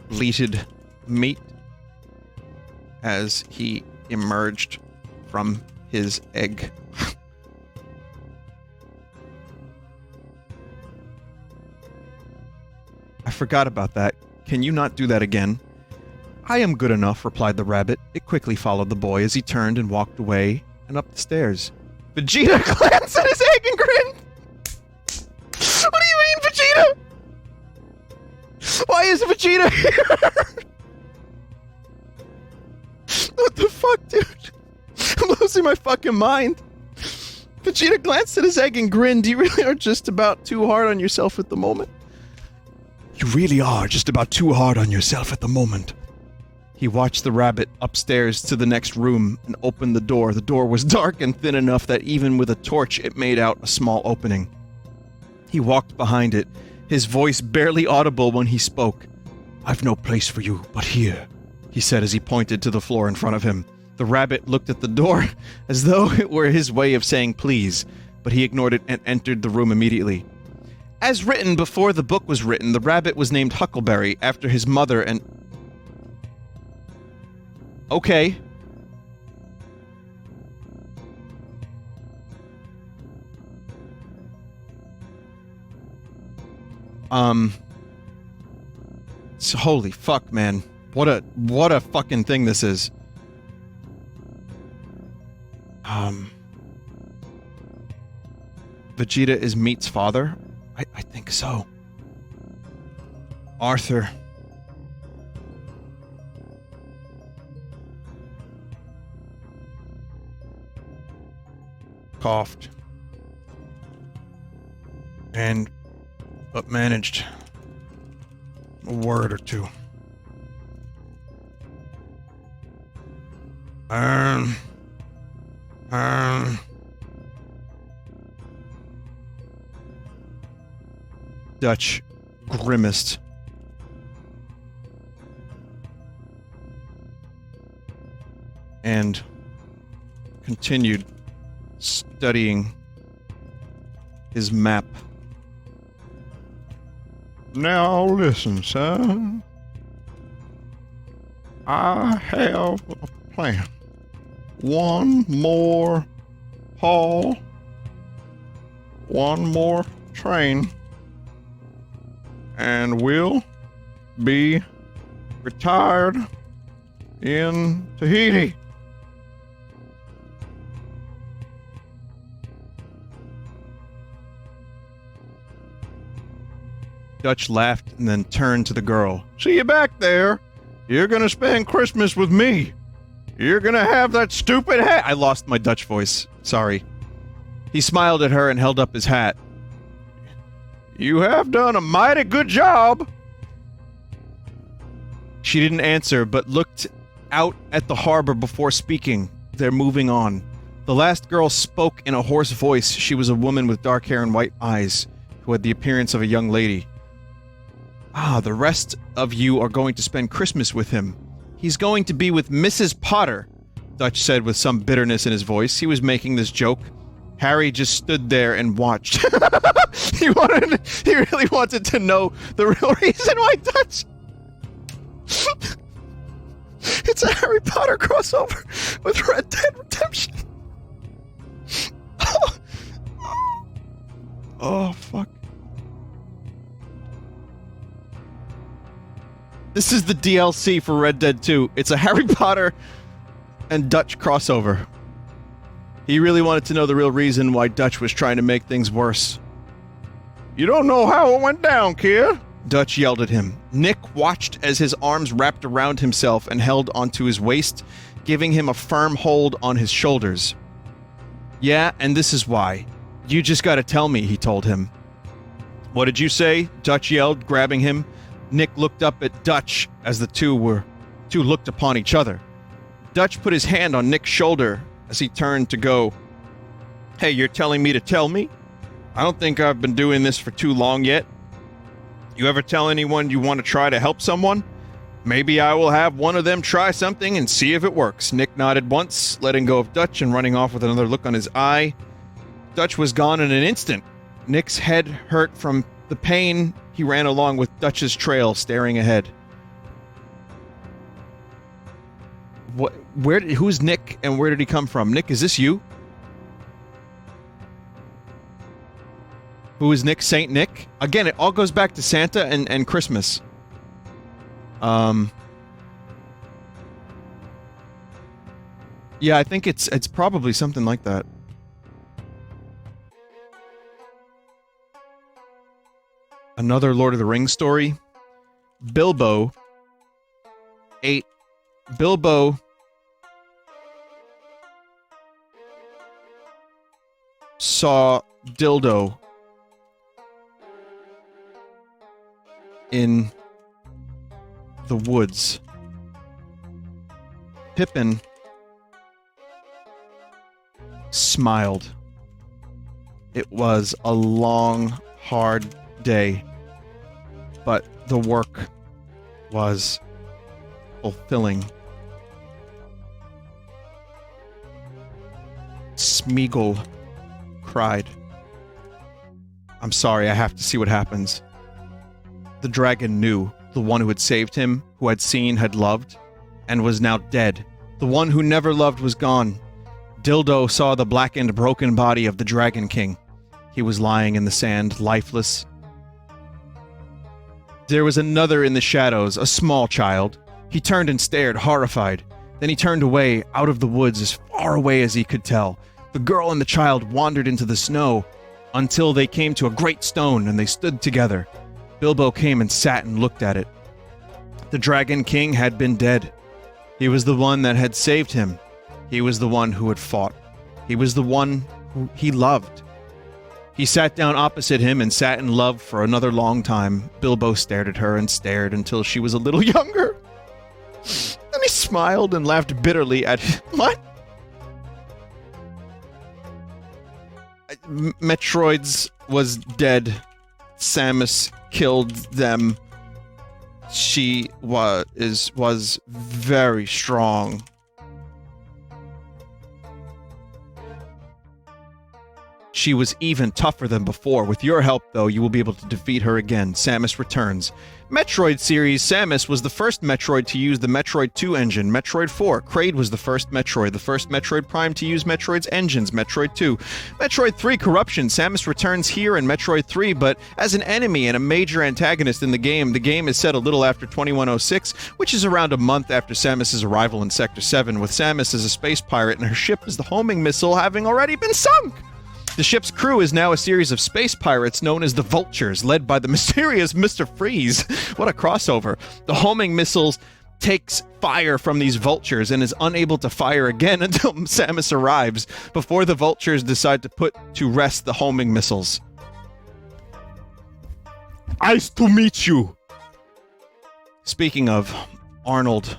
bleated meat as he emerged from his egg. I forgot about that. Can you not do that again? I am good enough, replied the rabbit. It quickly followed the boy as he turned and walked away and up the stairs. Vegeta glanced at his egg and grinned. What do you mean, Vegeta? Why is Vegeta here? What the fuck, dude? I'm losing my fucking mind. Vegeta glanced at his egg and grinned. You really are just about too hard on yourself at the moment. You really are just about too hard on yourself at the moment. He watched the rabbit upstairs to the next room and opened the door. The door was dark and thin enough that even with a torch it made out a small opening. He walked behind it, his voice barely audible when he spoke. I've no place for you but here, he said as he pointed to the floor in front of him. The rabbit looked at the door as though it were his way of saying please, but he ignored it and entered the room immediately. As written before the book was written, the rabbit was named Huckleberry after his mother and... Okay. So, holy fuck, man. What a fucking thing this is. Vegeta is Meat's father? I think so. Arthur. Coughed. But managed a word or two. Dutch grimaced. And continued studying his map. Now listen, son. I have a plan. One more haul. One more train. And we'll be retired in Tahiti. Dutch laughed and then turned to the girl. See you back there. You're gonna spend Christmas with me. You're gonna have that stupid hat. I lost my Dutch voice. Sorry. He smiled at her and held up his hat. You have done a mighty good job. She didn't answer, but looked out at the harbor before speaking. They're moving on. The last girl spoke in a hoarse voice. She was a woman with dark hair and white eyes, who had the appearance of a young lady. Ah, the rest of you are going to spend Christmas with him. He's going to be with Mrs. Potter, Dutch said with some bitterness in his voice. He was making this joke. Harry just stood there and watched. He really wanted to know the real reason why Dutch... It's a Harry Potter crossover with Red Dead Redemption. Oh, fuck. This is the DLC for Red Dead 2. It's a Harry Potter and Dutch crossover. He really wanted to know the real reason why Dutch was trying to make things worse. You don't know how it went down, kid? Dutch yelled at him. Nick watched as his arms wrapped around himself and held onto his waist, giving him a firm hold on his shoulders. Yeah, and this is why. You just gotta tell me, he told him. What did you say? Dutch yelled, grabbing him. Nick looked up at Dutch as the two looked upon each other. Dutch put his hand on Nick's shoulder as he turned to go. Hey, you're telling me to tell me? I don't think I've been doing this for too long yet. You ever tell anyone you want to try to help someone? Maybe I will have one of them try something and see if it works. Nick nodded once, letting go of Dutch and running off with another look on his eye. Dutch was gone in an instant. Nick's head hurt from the pain. He ran along with Dutch's trail, staring ahead. What? Who's Nick and where did he come from? Nick, is this you? Who is Nick? Saint Nick? Again, it all goes back to Santa and Christmas. Yeah, I think it's probably something like that. Another Lord of the Rings story. Bilbo saw dildo in the woods. Pippin smiled. It was a long, hard day, but the work was fulfilling. Smeagol cried. I'm sorry, I have to see what happens. The dragon knew, the one who had saved him, who had seen, had loved, and was now dead. The one who never loved was gone. Dildo saw the blackened, broken body of the Dragon King. He was lying in the sand, lifeless. There was another in the shadows, a small child. He turned and stared, horrified. Then he turned away, out of the woods, as far away as he could tell. The girl and the child wandered into the snow until they came to a great stone, and they stood together. Bilbo came and sat and looked at it. The Dragon King had been dead. He was the one that had saved him. He was the one who had fought. He was the one who he loved. He sat down opposite him and sat in love for another long time. Bilbo stared at her and stared until she was a little younger. Then he smiled and laughed bitterly at what? Metroid's was dead. Samus killed them. She was very strong. She was even tougher than before. With your help, though, you will be able to defeat her again. Samus returns. Metroid series, Samus was the first Metroid to use the Metroid 2 engine. Metroid 4, Kraid was the first Metroid Prime to use Metroid's engines. Metroid 2. Metroid 3, Corruption. Samus returns here in Metroid 3, but as an enemy and a major antagonist in the game. The game is set a little after 2106, which is around a month after Samus's arrival in Sector 7, with Samus as a space pirate and her ship as the homing missile having already been sunk. The ship's crew is now a series of space pirates known as the Vultures, led by the mysterious Mr. Freeze. What a crossover. The homing missiles takes fire from these vultures and is unable to fire again until Samus arrives, before the vultures decide to put to rest the homing missiles. Nice to meet you! Speaking of, Arnold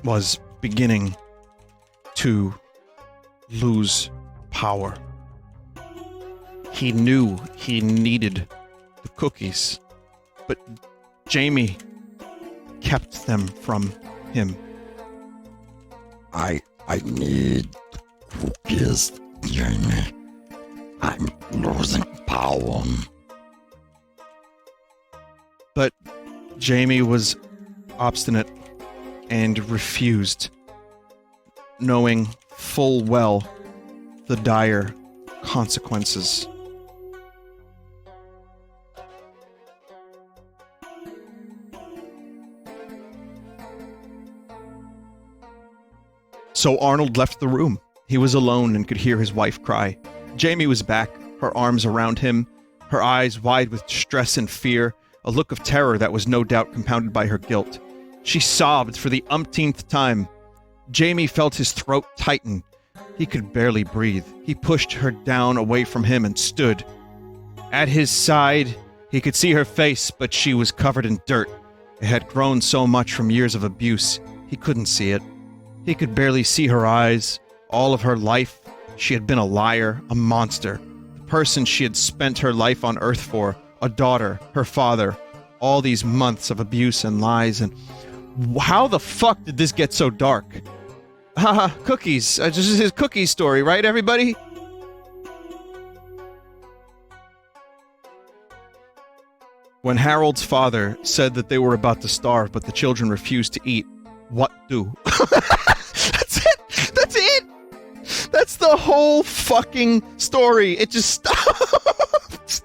was beginning to lose power. He knew he needed the cookies, but Jamie kept them from him. I need cookies, Jamie. I'm losing power. But Jamie was obstinate and refused, knowing full well the dire consequences. So Arnold left the room. He was alone and could hear his wife cry. Jamie was back, her arms around him, her eyes wide with distress and fear, a look of terror that was no doubt compounded by her guilt. She sobbed for the umpteenth time. Jamie felt his throat tighten. He could barely breathe. He pushed her down away from him and stood. At his side, he could see her face, but she was covered in dirt. It had grown so much from years of abuse. He couldn't see it. He could barely see her eyes. All of her life, she had been a liar, a monster. The person she had spent her life on Earth for, a daughter, her father. All these months of abuse and lies, and how the fuck did this get so dark? Haha, cookies. This is his cookie story, right, everybody? When Harold's father said that they were about to starve, but the children refused to eat, What do? That's it! That's it! That's the whole fucking story. It just stops.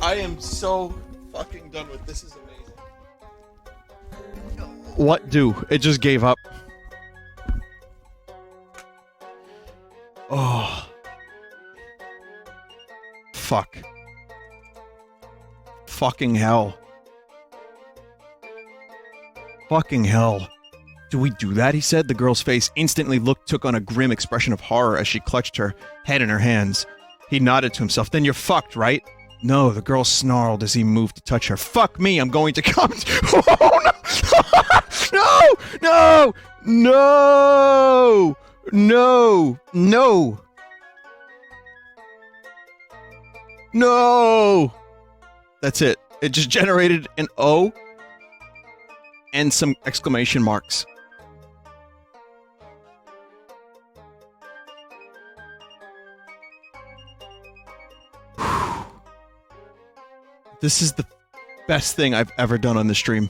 I am so fucking done with this. Is amazing. What do? It just gave up. Oh. Fuck. Fucking hell. Fucking hell. Do we do that? He said. The girl's face instantly took on a grim expression of horror as she clutched her head in her hands. He nodded to himself. Then you're fucked, right? No, the girl snarled as he moved to touch her. Fuck me, I'm going to come. Oh, no! No! No! No! No! No! That's it. It just generated an O and some exclamation marks. This is the best thing I've ever done on the stream.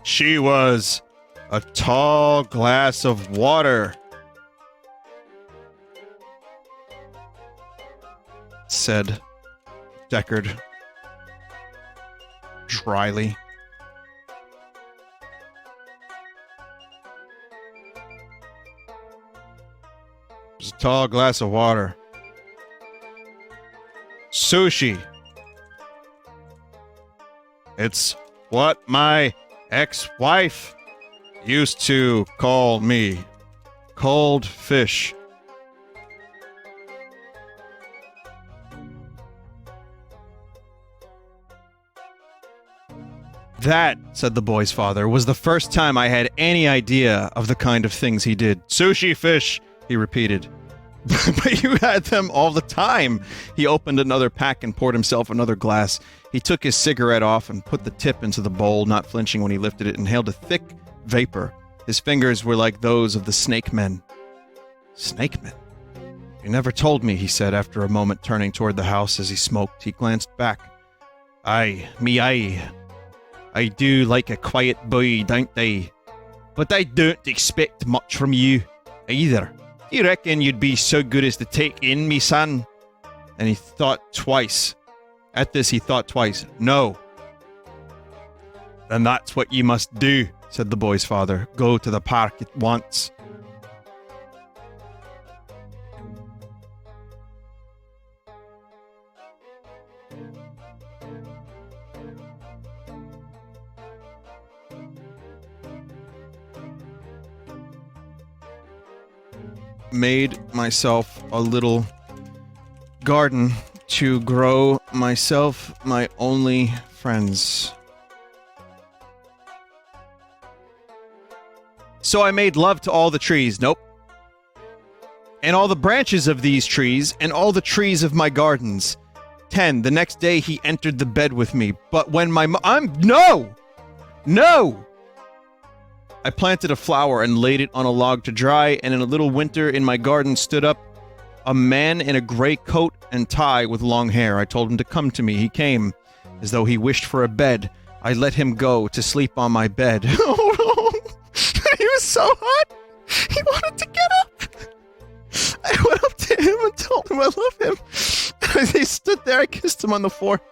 She was a tall glass of water, said Deckard dryly. It was a tall glass of water. Sushi. It's what my ex-wife used to call me. Cold fish. That, said the boy's father, was the first time I had any idea of the kind of things he did. Sushi fish, he repeated. But you had them all the time. He opened another pack and poured himself another glass. He took his cigarette off and put the tip into the bowl, not flinching when he lifted it, and inhaled a thick vapor. His fingers were like those of the snake men. Snake men? You never told me, he said after a moment, turning toward the house as he smoked. He glanced back. I do like a quiet boy, don't I? But I don't expect much from you, either. You reckon you'd be so good as to take in me son? And he thought twice. At this, he thought twice. No. Then that's what you must do, said the boy's father. Go to the park at once. Made myself a little garden to grow myself my only friends. So I made love to all the trees. Nope. And all the branches of these trees, and all the trees of my gardens. 10. The next day he entered the bed with me, but when my No! No! I planted a flower and laid it on a log to dry, and in a little winter in my garden stood up a man in a gray coat and tie with long hair. I told him to come to me. He came, as though he wished for a bed. I let him go to sleep on my bed. Oh no! He was so hot! He wanted to get up! I went up to him and told him I love him. As he stood there, I kissed him on the forehead.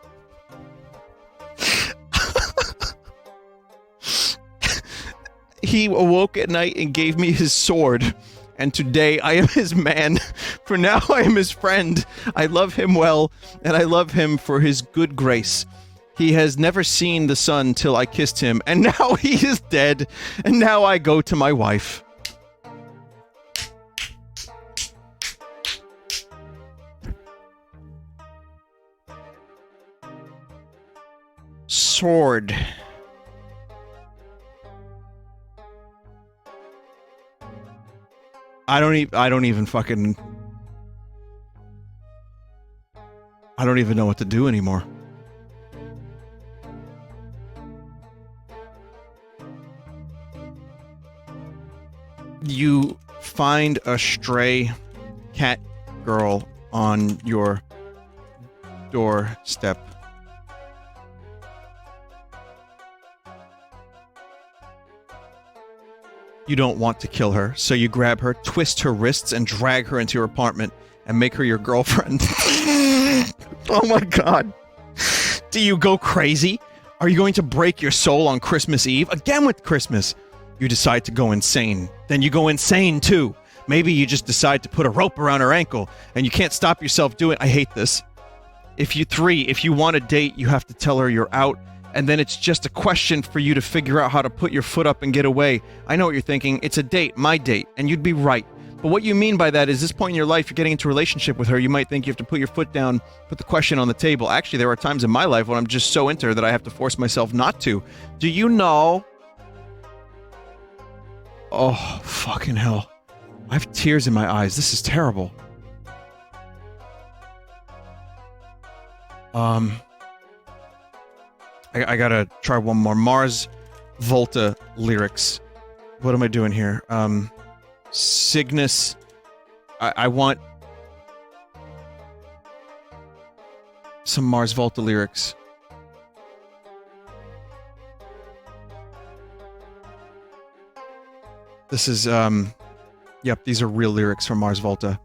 He awoke at night and gave me his sword, and today I am his man, for now I am his friend. I love him well, and I love him for his good grace. He has never seen the sun till I kissed him, and now he is dead, and now I go to my wife. Sword. I don't even know what to do anymore. You find a stray cat girl on your doorstep. You don't want to kill her, so you grab her, twist her wrists, and drag her into your apartment and make her your girlfriend. Oh my god. Do you go crazy? Are you going to break your soul on Christmas Eve? Again with Christmas. You decide to go insane. Then you go insane too. Maybe you just decide to put a rope around her ankle and you can't stop yourself doing it. I hate this. If you want a date, you have to tell her you're out, and then it's just a question for you to figure out how to put your foot up and get away. I know what you're thinking. It's a date, my date, and you'd be right. But what you mean by that is this point in your life, you're getting into a relationship with her, you might think you have to put your foot down, put the question on the table. Actually, there are times in my life when I'm just so into her that I have to force myself not to. Do you know? Oh, fucking hell. I have tears in my eyes. This is terrible. I gotta try one more. Mars Volta lyrics. What am I doing here? Cygnus. I want some Mars Volta lyrics. This is, yep, these are real lyrics from Mars Volta.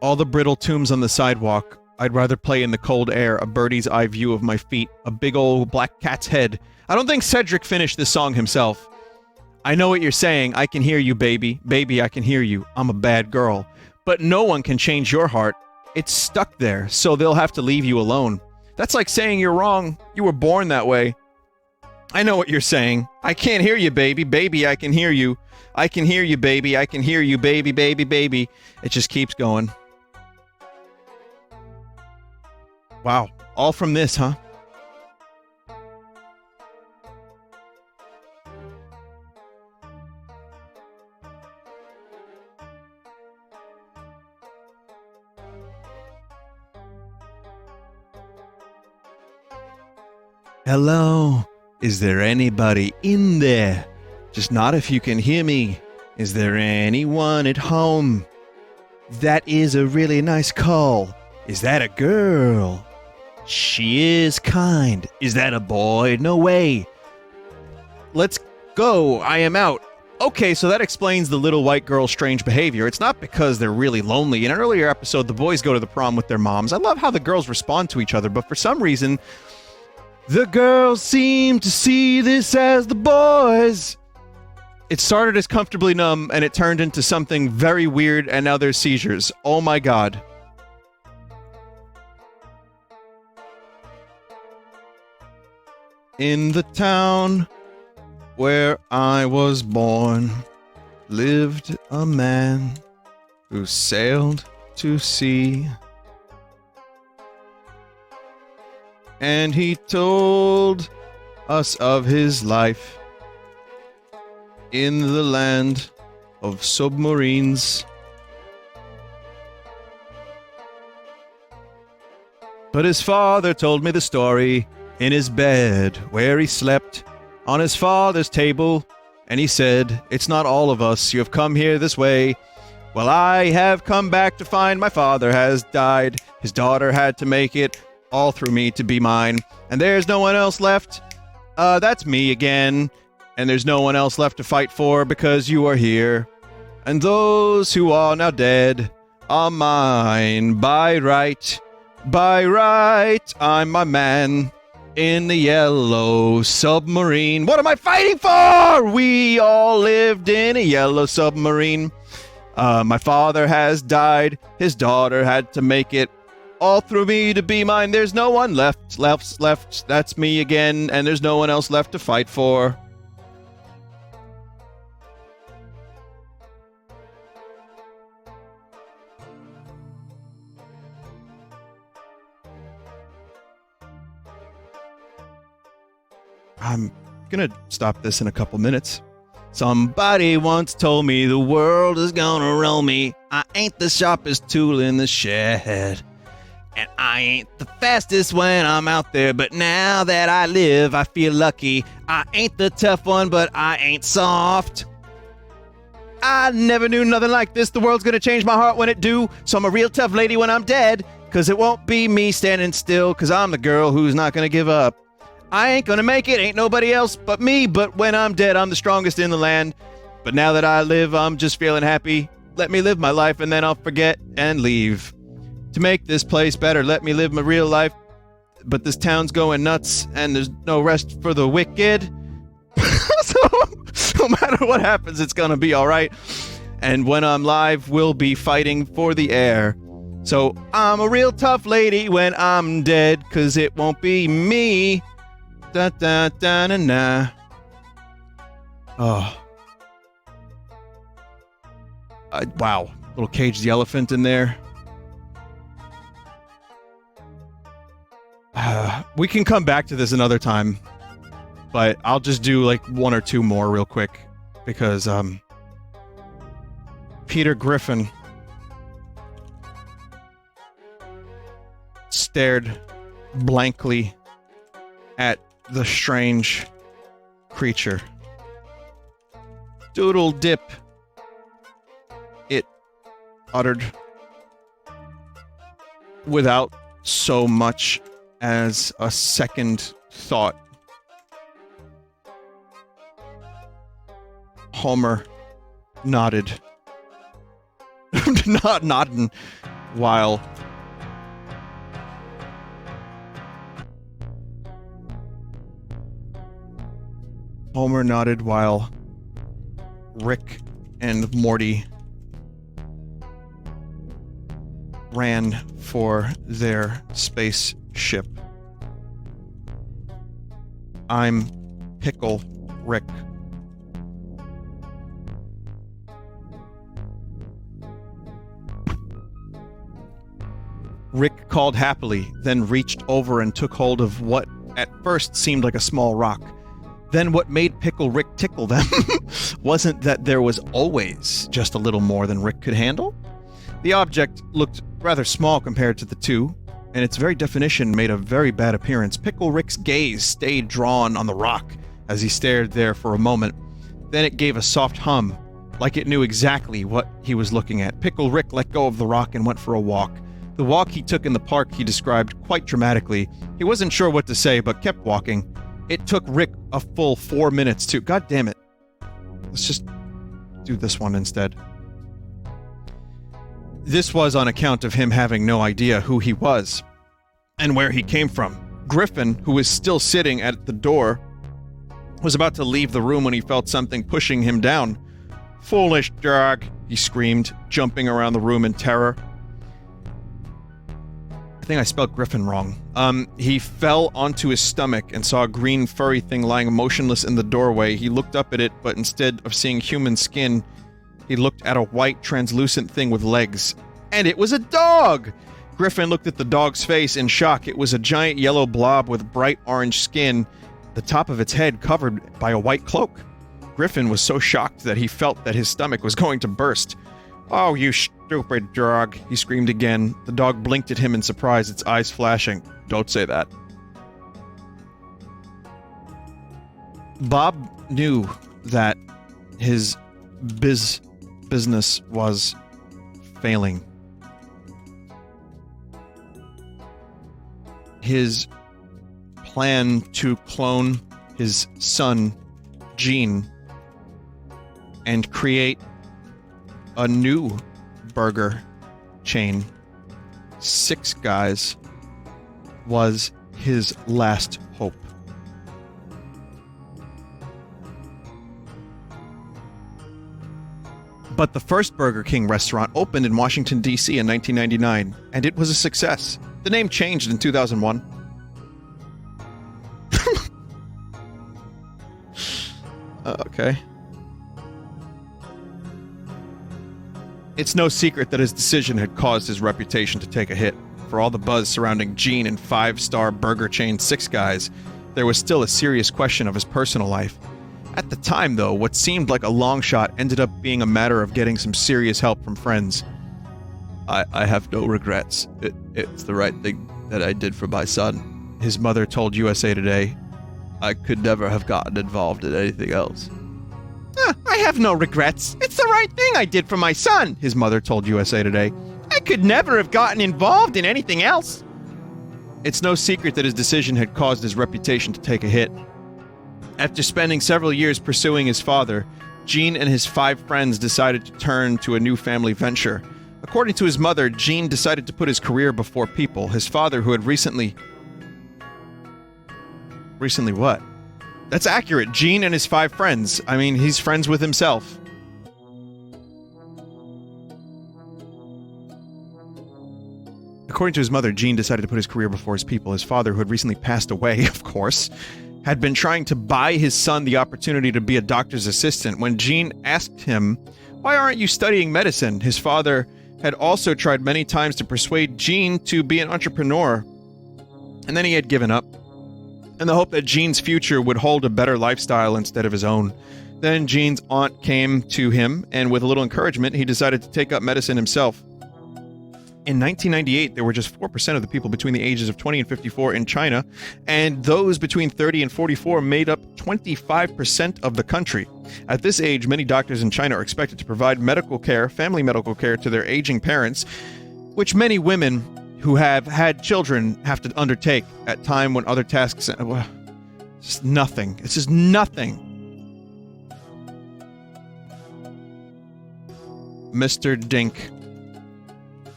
All the brittle tombs on the sidewalk. I'd rather play in the cold air, a birdie's eye view of my feet, a big old black cat's head. I don't think Cedric finished this song himself. I know what you're saying. I can hear you, baby. Baby, I can hear you. I'm a bad girl. But no one can change your heart. It's stuck there, so they'll have to leave you alone. That's like saying you're wrong. You were born that way. I know what you're saying. I can't hear you, baby. Baby, I can hear you. I can hear you, baby. I can hear you, baby, baby, baby. It just keeps going. Wow. All from this, huh? Hello? Is there anybody in there? Just not if you can hear me. Is there anyone at home? That is a really nice call. Is that a girl? She is kind. Is that a boy? No way. Let's go. I am out. Okay, so that explains the little white girl's strange behavior. It's not because they're really lonely. In an earlier episode, the boys go to the prom with their moms. I love how the girls respond to each other, but for some reason, the girls seem to see this as the boys. It started as comfortably numb, and it turned into something very weird, and now there's seizures. Oh my god. In the town where I was born, lived a man who sailed to sea. And he told us of his life in the land of submarines. But his father told me the story in his bed where he slept on his father's table, and he said, "It's not all of us. You have come here this way. Well, I have come back to find my father has died. His daughter had to make it all through me to be mine. And there's no one else left. That's me again. And there's no one else left to fight for because you are here. And those who are now dead are mine by right. By right, I'm my man in the yellow submarine. What am I fighting for? We all lived in a yellow submarine. My father has died. His daughter had to make it all through me to be mine. There's no one left. That's me again. And there's no one else left to fight for. I'm gonna stop this in a couple minutes. Somebody once told me the world is gonna roll me. I ain't the sharpest tool in the shed. And I ain't the fastest when I'm out there. But now that I live, I feel lucky. I ain't the tough one, but I ain't soft. I never knew nothing like this. The world's gonna change my heart when it do. So I'm a real tough lady when I'm dead. Cause it won't be me standing still. Cause I'm the girl who's not gonna give up. I ain't gonna make it. Ain't nobody else but me. But when I'm dead, I'm the strongest in the land. But now that I live, I'm just feeling happy. Let me live my life and then I'll forget and leave. To make this place better, let me live my real life. But this town's going nuts and there's no rest for the wicked. So, no matter what happens, it's gonna be alright. And when I'm live, we'll be fighting for the air. So, I'm a real tough lady when I'm dead, cause it won't be me. Da da da na na. Oh. Wow. Little Cage the Elephant in there. We can come back to this another time. But I'll just do like one or two more real quick. Because, Peter Griffin stared blankly at the strange creature. Doodle dip, it uttered, without so much as a second thought. Homer nodded. Not nodding while Homer nodded while Rick and Morty ran for their spaceship. I'm Pickle Rick. Rick called happily, then reached over and took hold of what at first seemed like a small rock. Then what made Pickle Rick tickle them wasn't that there was always just a little more than Rick could handle. The object looked rather small compared to the two, and its very definition made a very bad appearance. Pickle Rick's gaze stayed drawn on the rock as he stared there for a moment. Then it gave a soft hum, like it knew exactly what he was looking at. Pickle Rick let go of the rock and went for a walk. The walk he took in the park he described quite dramatically. He wasn't sure what to say, but kept walking. It took Rick a full 4 minutes to... God damn it. Let's just do this one instead. This was on account of him having no idea who he was and where he came from. Griffin, who was still sitting at the door, was about to leave the room when he felt something pushing him down. "Foolish dog," he screamed, jumping around the room in terror. I think I spelled Griffin wrong. He fell onto his stomach and saw a green furry thing lying motionless in the doorway. He looked up at it, but instead of seeing human skin, he looked at a white, translucent thing with legs. And it was a dog! Griffin looked at the dog's face in shock. It was a giant yellow blob with bright orange skin, the top of its head covered by a white cloak. Griffin was so shocked that he felt that his stomach was going to burst. "Oh, you stupid dog," he screamed again. The dog blinked at him in surprise, its eyes flashing. "Don't say that." Bob knew that his business was failing. His plan to clone his son, Gene, and create a new burger chain, Six Guys, was his last hope. But the first Burger King restaurant opened in Washington, D.C. in 1999, and it was a success. The name changed in 2001. Okay. It's no secret that his decision had caused his reputation to take a hit. For all the buzz surrounding Gene and five-star burger chain Six Guys, there was still a serious question of his personal life. At the time, though, what seemed like a long shot ended up being a matter of getting some serious help from friends. I have no regrets. It's the right thing that I did for my son, his mother told USA Today. I could never have gotten involved in anything else. I have no regrets. It's the right thing I did for my son, his mother told USA Today. I could never have gotten involved in anything else. It's no secret that his decision had caused his reputation to take a hit. After spending several years pursuing his father, Gene and his 5 friends decided to turn to a new family venture. According to his mother, Gene decided to put his career before people. His father, who had recently what? That's accurate. Gene and his 5 friends. I mean, he's friends with himself. According to his mother, Gene decided to put his career before his people. His father, who had recently passed away, of course, had been trying to buy his son the opportunity to be a doctor's assistant. When Gene asked him, "Why aren't you studying medicine?" his father had also tried many times to persuade Gene to be an entrepreneur. And then he had given up, in the hope that Gene's future would hold a better lifestyle instead of his own. Then Gene's aunt came to him, and with a little encouragement, he decided to take up medicine himself. In 1998, there were just 4% of the people between the ages of 20 and 54 in China, and those between 30 and 44 made up 25% of the country. At this age, many doctors in China are expected to provide medical care, family medical care, to their aging parents, which many women who have had children have to undertake at time when other tasks... Well, it's just nothing. It's just nothing. Mr. Dink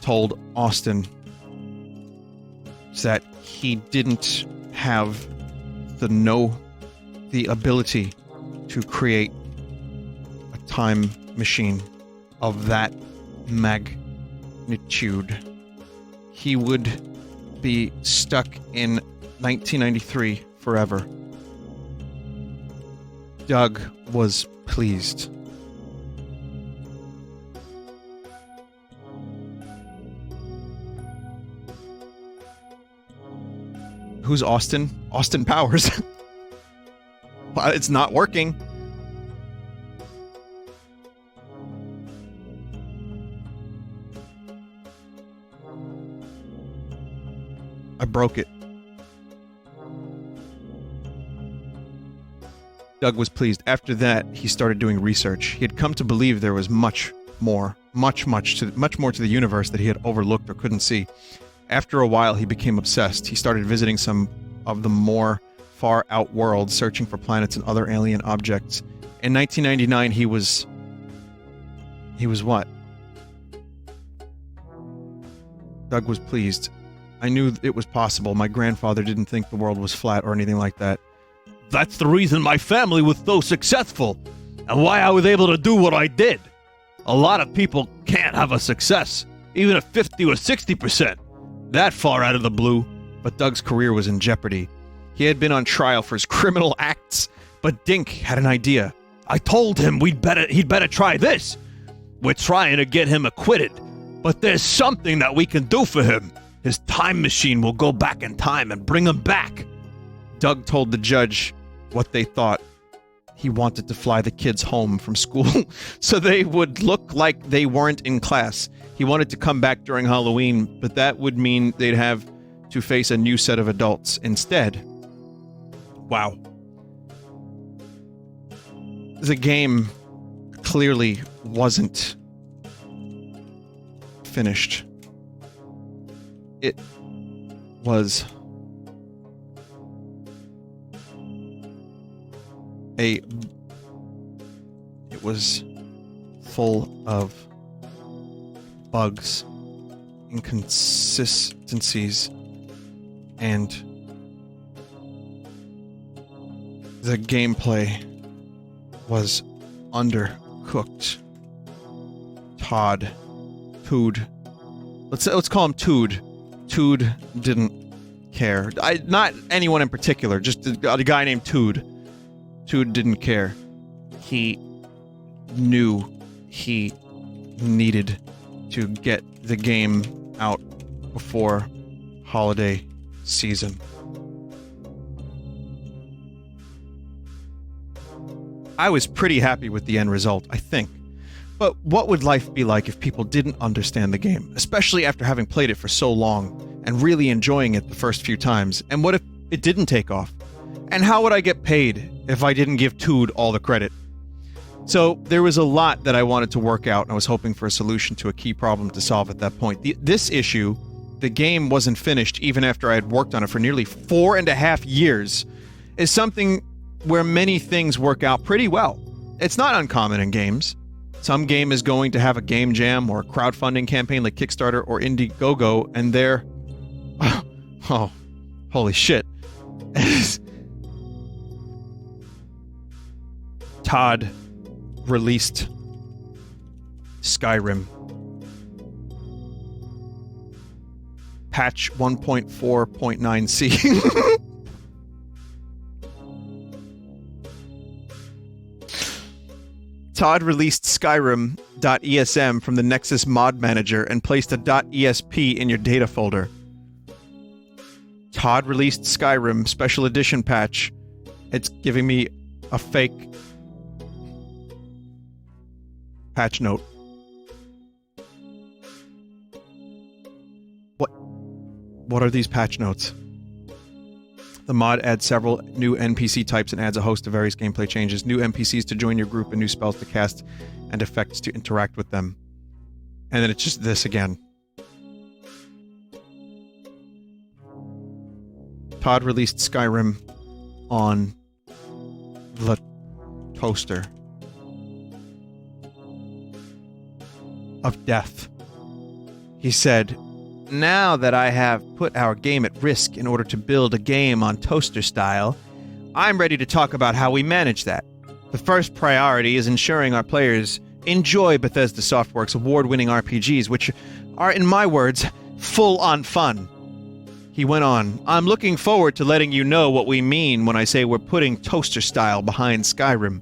told Austin that he didn't have the ability to create a time machine of that magnitude. He would be stuck in 1993 forever. Doug was pleased. Who's Austin? Austin Powers. Well, it's not working. I broke it. Doug was pleased. After that, he started doing research. He had come to believe there was much more to the universe that he had overlooked or couldn't see. After a while, he became obsessed. He started visiting some of the more far-out worlds, searching for planets and other alien objects. In 1999, he was what? Doug was pleased. I knew it was possible. My grandfather didn't think the world was flat or anything like that. That's the reason my family was so successful, and why I was able to do what I did. A lot of people can't have a success, even at 50 or 60%. That far out of the blue. But Doug's career was in jeopardy. He had been on trial for his criminal acts, but Dink had an idea. I told him he'd better try this. We're trying to get him acquitted, but there's something that we can do for him. His time machine will go back in time and bring him back. Doug told the judge what they thought. He wanted to fly the kids home from school so they would look like they weren't in class. He wanted to come back during Halloween, but that would mean they'd have to face a new set of adults instead. Wow. The game clearly wasn't finished. It was full of bugs, inconsistencies, and the gameplay was undercooked. Tood. Let's call him Tood. Tood didn't care. Not anyone in particular, just a guy named Tood. Tood didn't care. He knew he needed to get the game out before holiday season. I was pretty happy with the end result, I think. But what would life be like if people didn't understand the game, especially after having played it for so long and really enjoying it the first few times? And what if it didn't take off? And how would I get paid if I didn't give Tood all the credit? So there was a lot that I wanted to work out, and I was hoping for a solution to a key problem to solve at that point. This issue, the game wasn't finished even after I had worked on it for nearly 4.5 years, is something where many things work out pretty well. It's not uncommon in games. Some game is going to have a game jam or a crowdfunding campaign like Kickstarter or Indiegogo, and they're... Oh, holy shit. Todd released Skyrim. Patch 1.4.9c. Todd released Skyrim.esm from the Nexus mod manager and placed a .esp in your data folder. Todd released Skyrim special edition patch. It's giving me a fake patch note. What are these patch notes? The mod adds several new NPC types and adds a host of various gameplay changes, new NPCs to join your group and new spells to cast and effects to interact with them. And then it's just this again. Todd released Skyrim on the toaster of death. He said, "Now that I have put our game at risk in order to build a game on toaster style, I'm ready to talk about how we manage that. The first priority is ensuring our players enjoy Bethesda Softworks' award-winning RPGs, which are, in my words, full-on fun." He went on, "I'm looking forward to letting you know what we mean when I say we're putting toaster style behind Skyrim."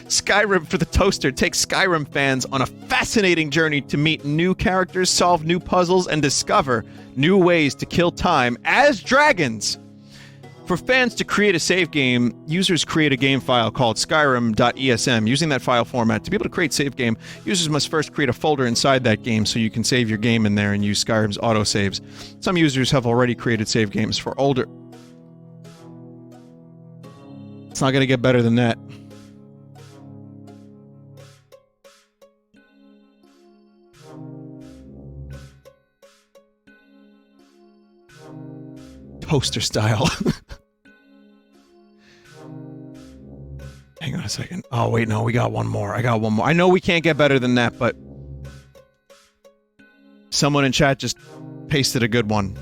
Skyrim for the toaster takes Skyrim fans on a fascinating journey to meet new characters, solve new puzzles, and discover new ways to kill time as dragons. For fans to create a save game, users create a game file called Skyrim.esm. Using that file format, to be able to create save game, users must first create a folder inside that game so you can save your game in there and use Skyrim's autosaves. Some users have already created save games for older... It's not going to get better than that. Toaster style. Hang on a second. Oh, wait, no, we got one more. I got one more. I know we can't get better than that, but someone in chat just pasted a good one.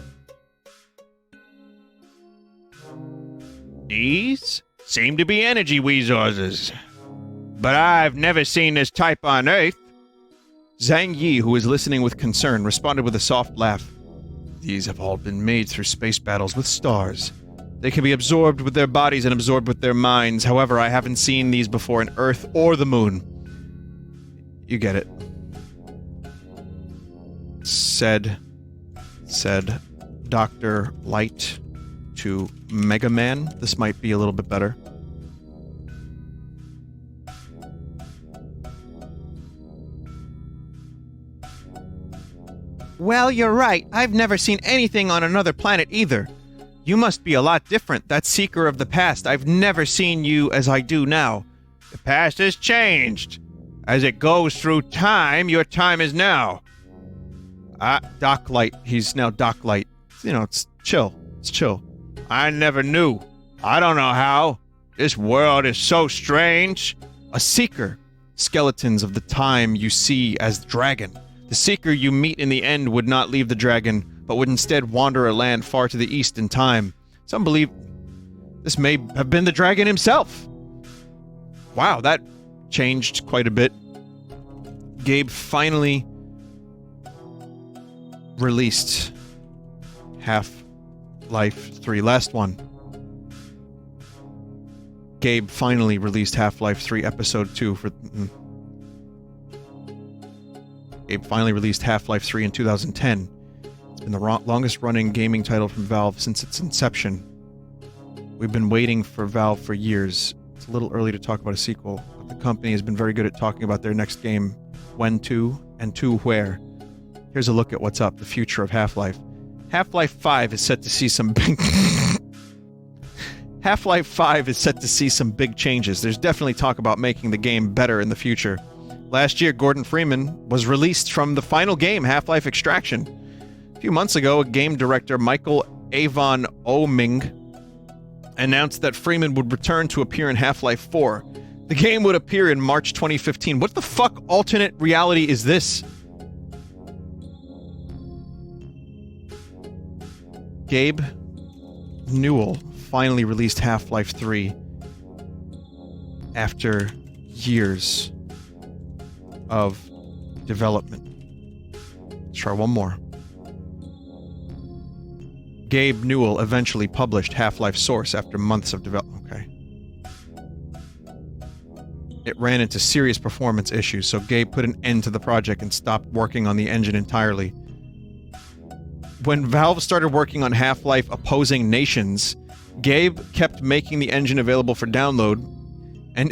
These seem to be energy resources, but I've never seen this type on Earth. Zhang Yi, who was listening with concern, responded with a soft laugh. These have all been made through space battles with stars. They can be absorbed with their bodies and absorbed with their minds. However, I haven't seen these before in Earth or the Moon. You get it. Said Dr. Light to Mega Man. This might be a little bit better. Well, you're right. I've never seen anything on another planet either. You must be a lot different, that seeker of the past. I've never seen you as I do now. The past has changed. As it goes through time, your time is now. Doc Light. He's now Doc Light. You know, it's chill. It's chill. I never knew. I don't know how. This world is so strange. A seeker. Skeletons of the time you see as dragon. The seeker you meet in the end would not leave the dragon, but would instead wander a land far to the east in time. Some believe this may have been the dragon himself. Wow, that changed quite a bit. Gabe finally released Half-Life 3. Last one. Gabe finally released Half-Life 3 Episode 2 for... Gabe finally released Half-Life 3 in 2010. It's been the longest-running gaming title from Valve since its inception. We've been waiting for Valve for years. It's a little early to talk about a sequel, but the company has been very good at talking about their next game, when to, and to where. Here's a look at what's up, the future of Half-Life. Half-Life 5 is set to see some big... Half-Life 5 is set to see some big changes. There's definitely talk about making the game better in the future. Last year, Gordon Freeman was released from the final game, Half-Life Extraction. A few months ago, game director Michael Avon Oeming announced that Freeman would return to appear in Half-Life 4. The game would appear in March 2015. What the fuck alternate reality is this? Gabe Newell finally released Half-Life 3 after years of development. Let's try one more. Gabe Newell eventually published Half-Life Source after months of development. Okay. It ran into serious performance issues, so Gabe put an end to the project and stopped working on the engine entirely. When Valve started working on Half-Life Opposing Nations, Gabe kept making the engine available for download, and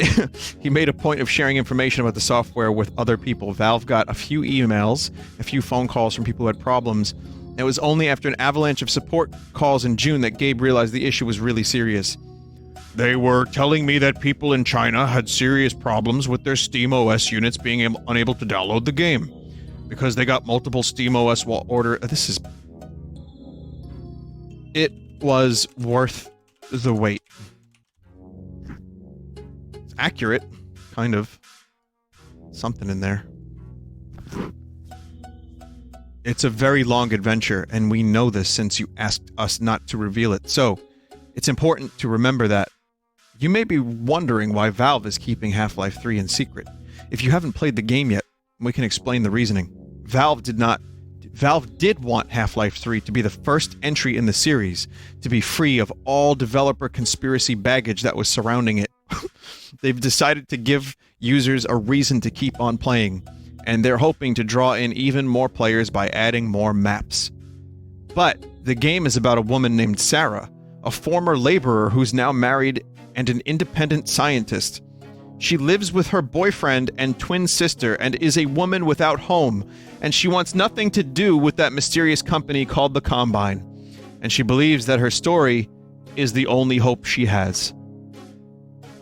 he made a point of sharing information about the software with other people. Valve got a few emails, a few phone calls from people who had problems, and it was only after an avalanche of support calls in June that Gabe realized the issue was really serious. They were telling me that people in China had serious problems with their SteamOS units being unable to download the game because they got multiple SteamOS order. It was worth the wait. It's accurate, kind of. Something in there. It's a very long adventure, and we know this since you asked us not to reveal it. So, it's important to remember that. You may be wondering why Valve is keeping Half-Life 3 in secret. If you haven't played the game yet, we can explain the reasoning. Valve did want Half-Life 3 to be the first entry in the series to be free of all developer conspiracy baggage that was surrounding it. They've decided to give users a reason to keep on playing, and they're hoping to draw in even more players by adding more maps. But the game is about a woman named Sarah, a former laborer who's now married and an independent scientist. She lives with her boyfriend and twin sister and is a woman without home, and she wants nothing to do with that mysterious company called the Combine. And she believes that her story is the only hope she has.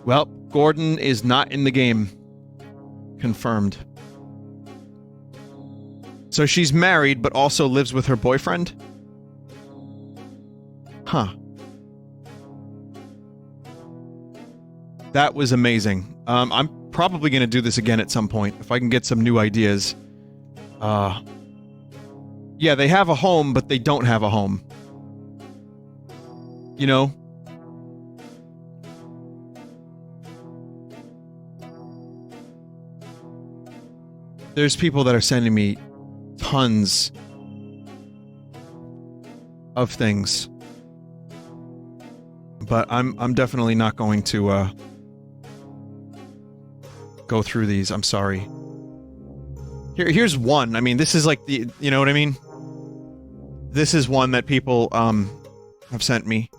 Well, Gordon is not in the game. Confirmed. So she's married, but also lives with her boyfriend? Huh. That was amazing. I'm probably going to do this again at some point, if I can get some new ideas. Yeah, they have a home, but they don't have a home. You know? There's people that are sending me tons of things. But I'm definitely not going to, go through these. I'm sorry. Here's one. I mean, this is like the... You know what I mean? This is one that people, have sent me.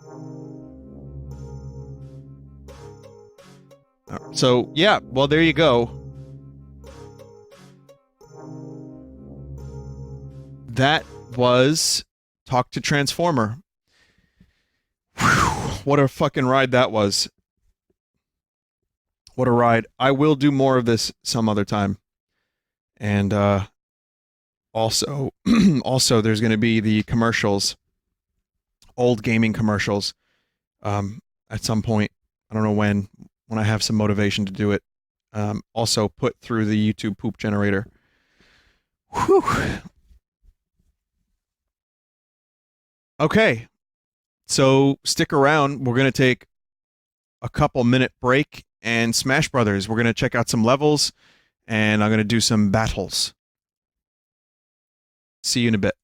So, yeah. Well, there you go. That was Talk to Transformer. Whew, what a fucking ride that was. What a ride. I will do more of this some other time. And also there's going to be the commercials, old gaming commercials, at some point. I don't know when I have some motivation to do it. Also put through the YouTube poop generator. Whew. Okay. So stick around. We're going to take a couple minute break and Smash Brothers. We're going to check out some levels and I'm going to do some battles. See you in a bit.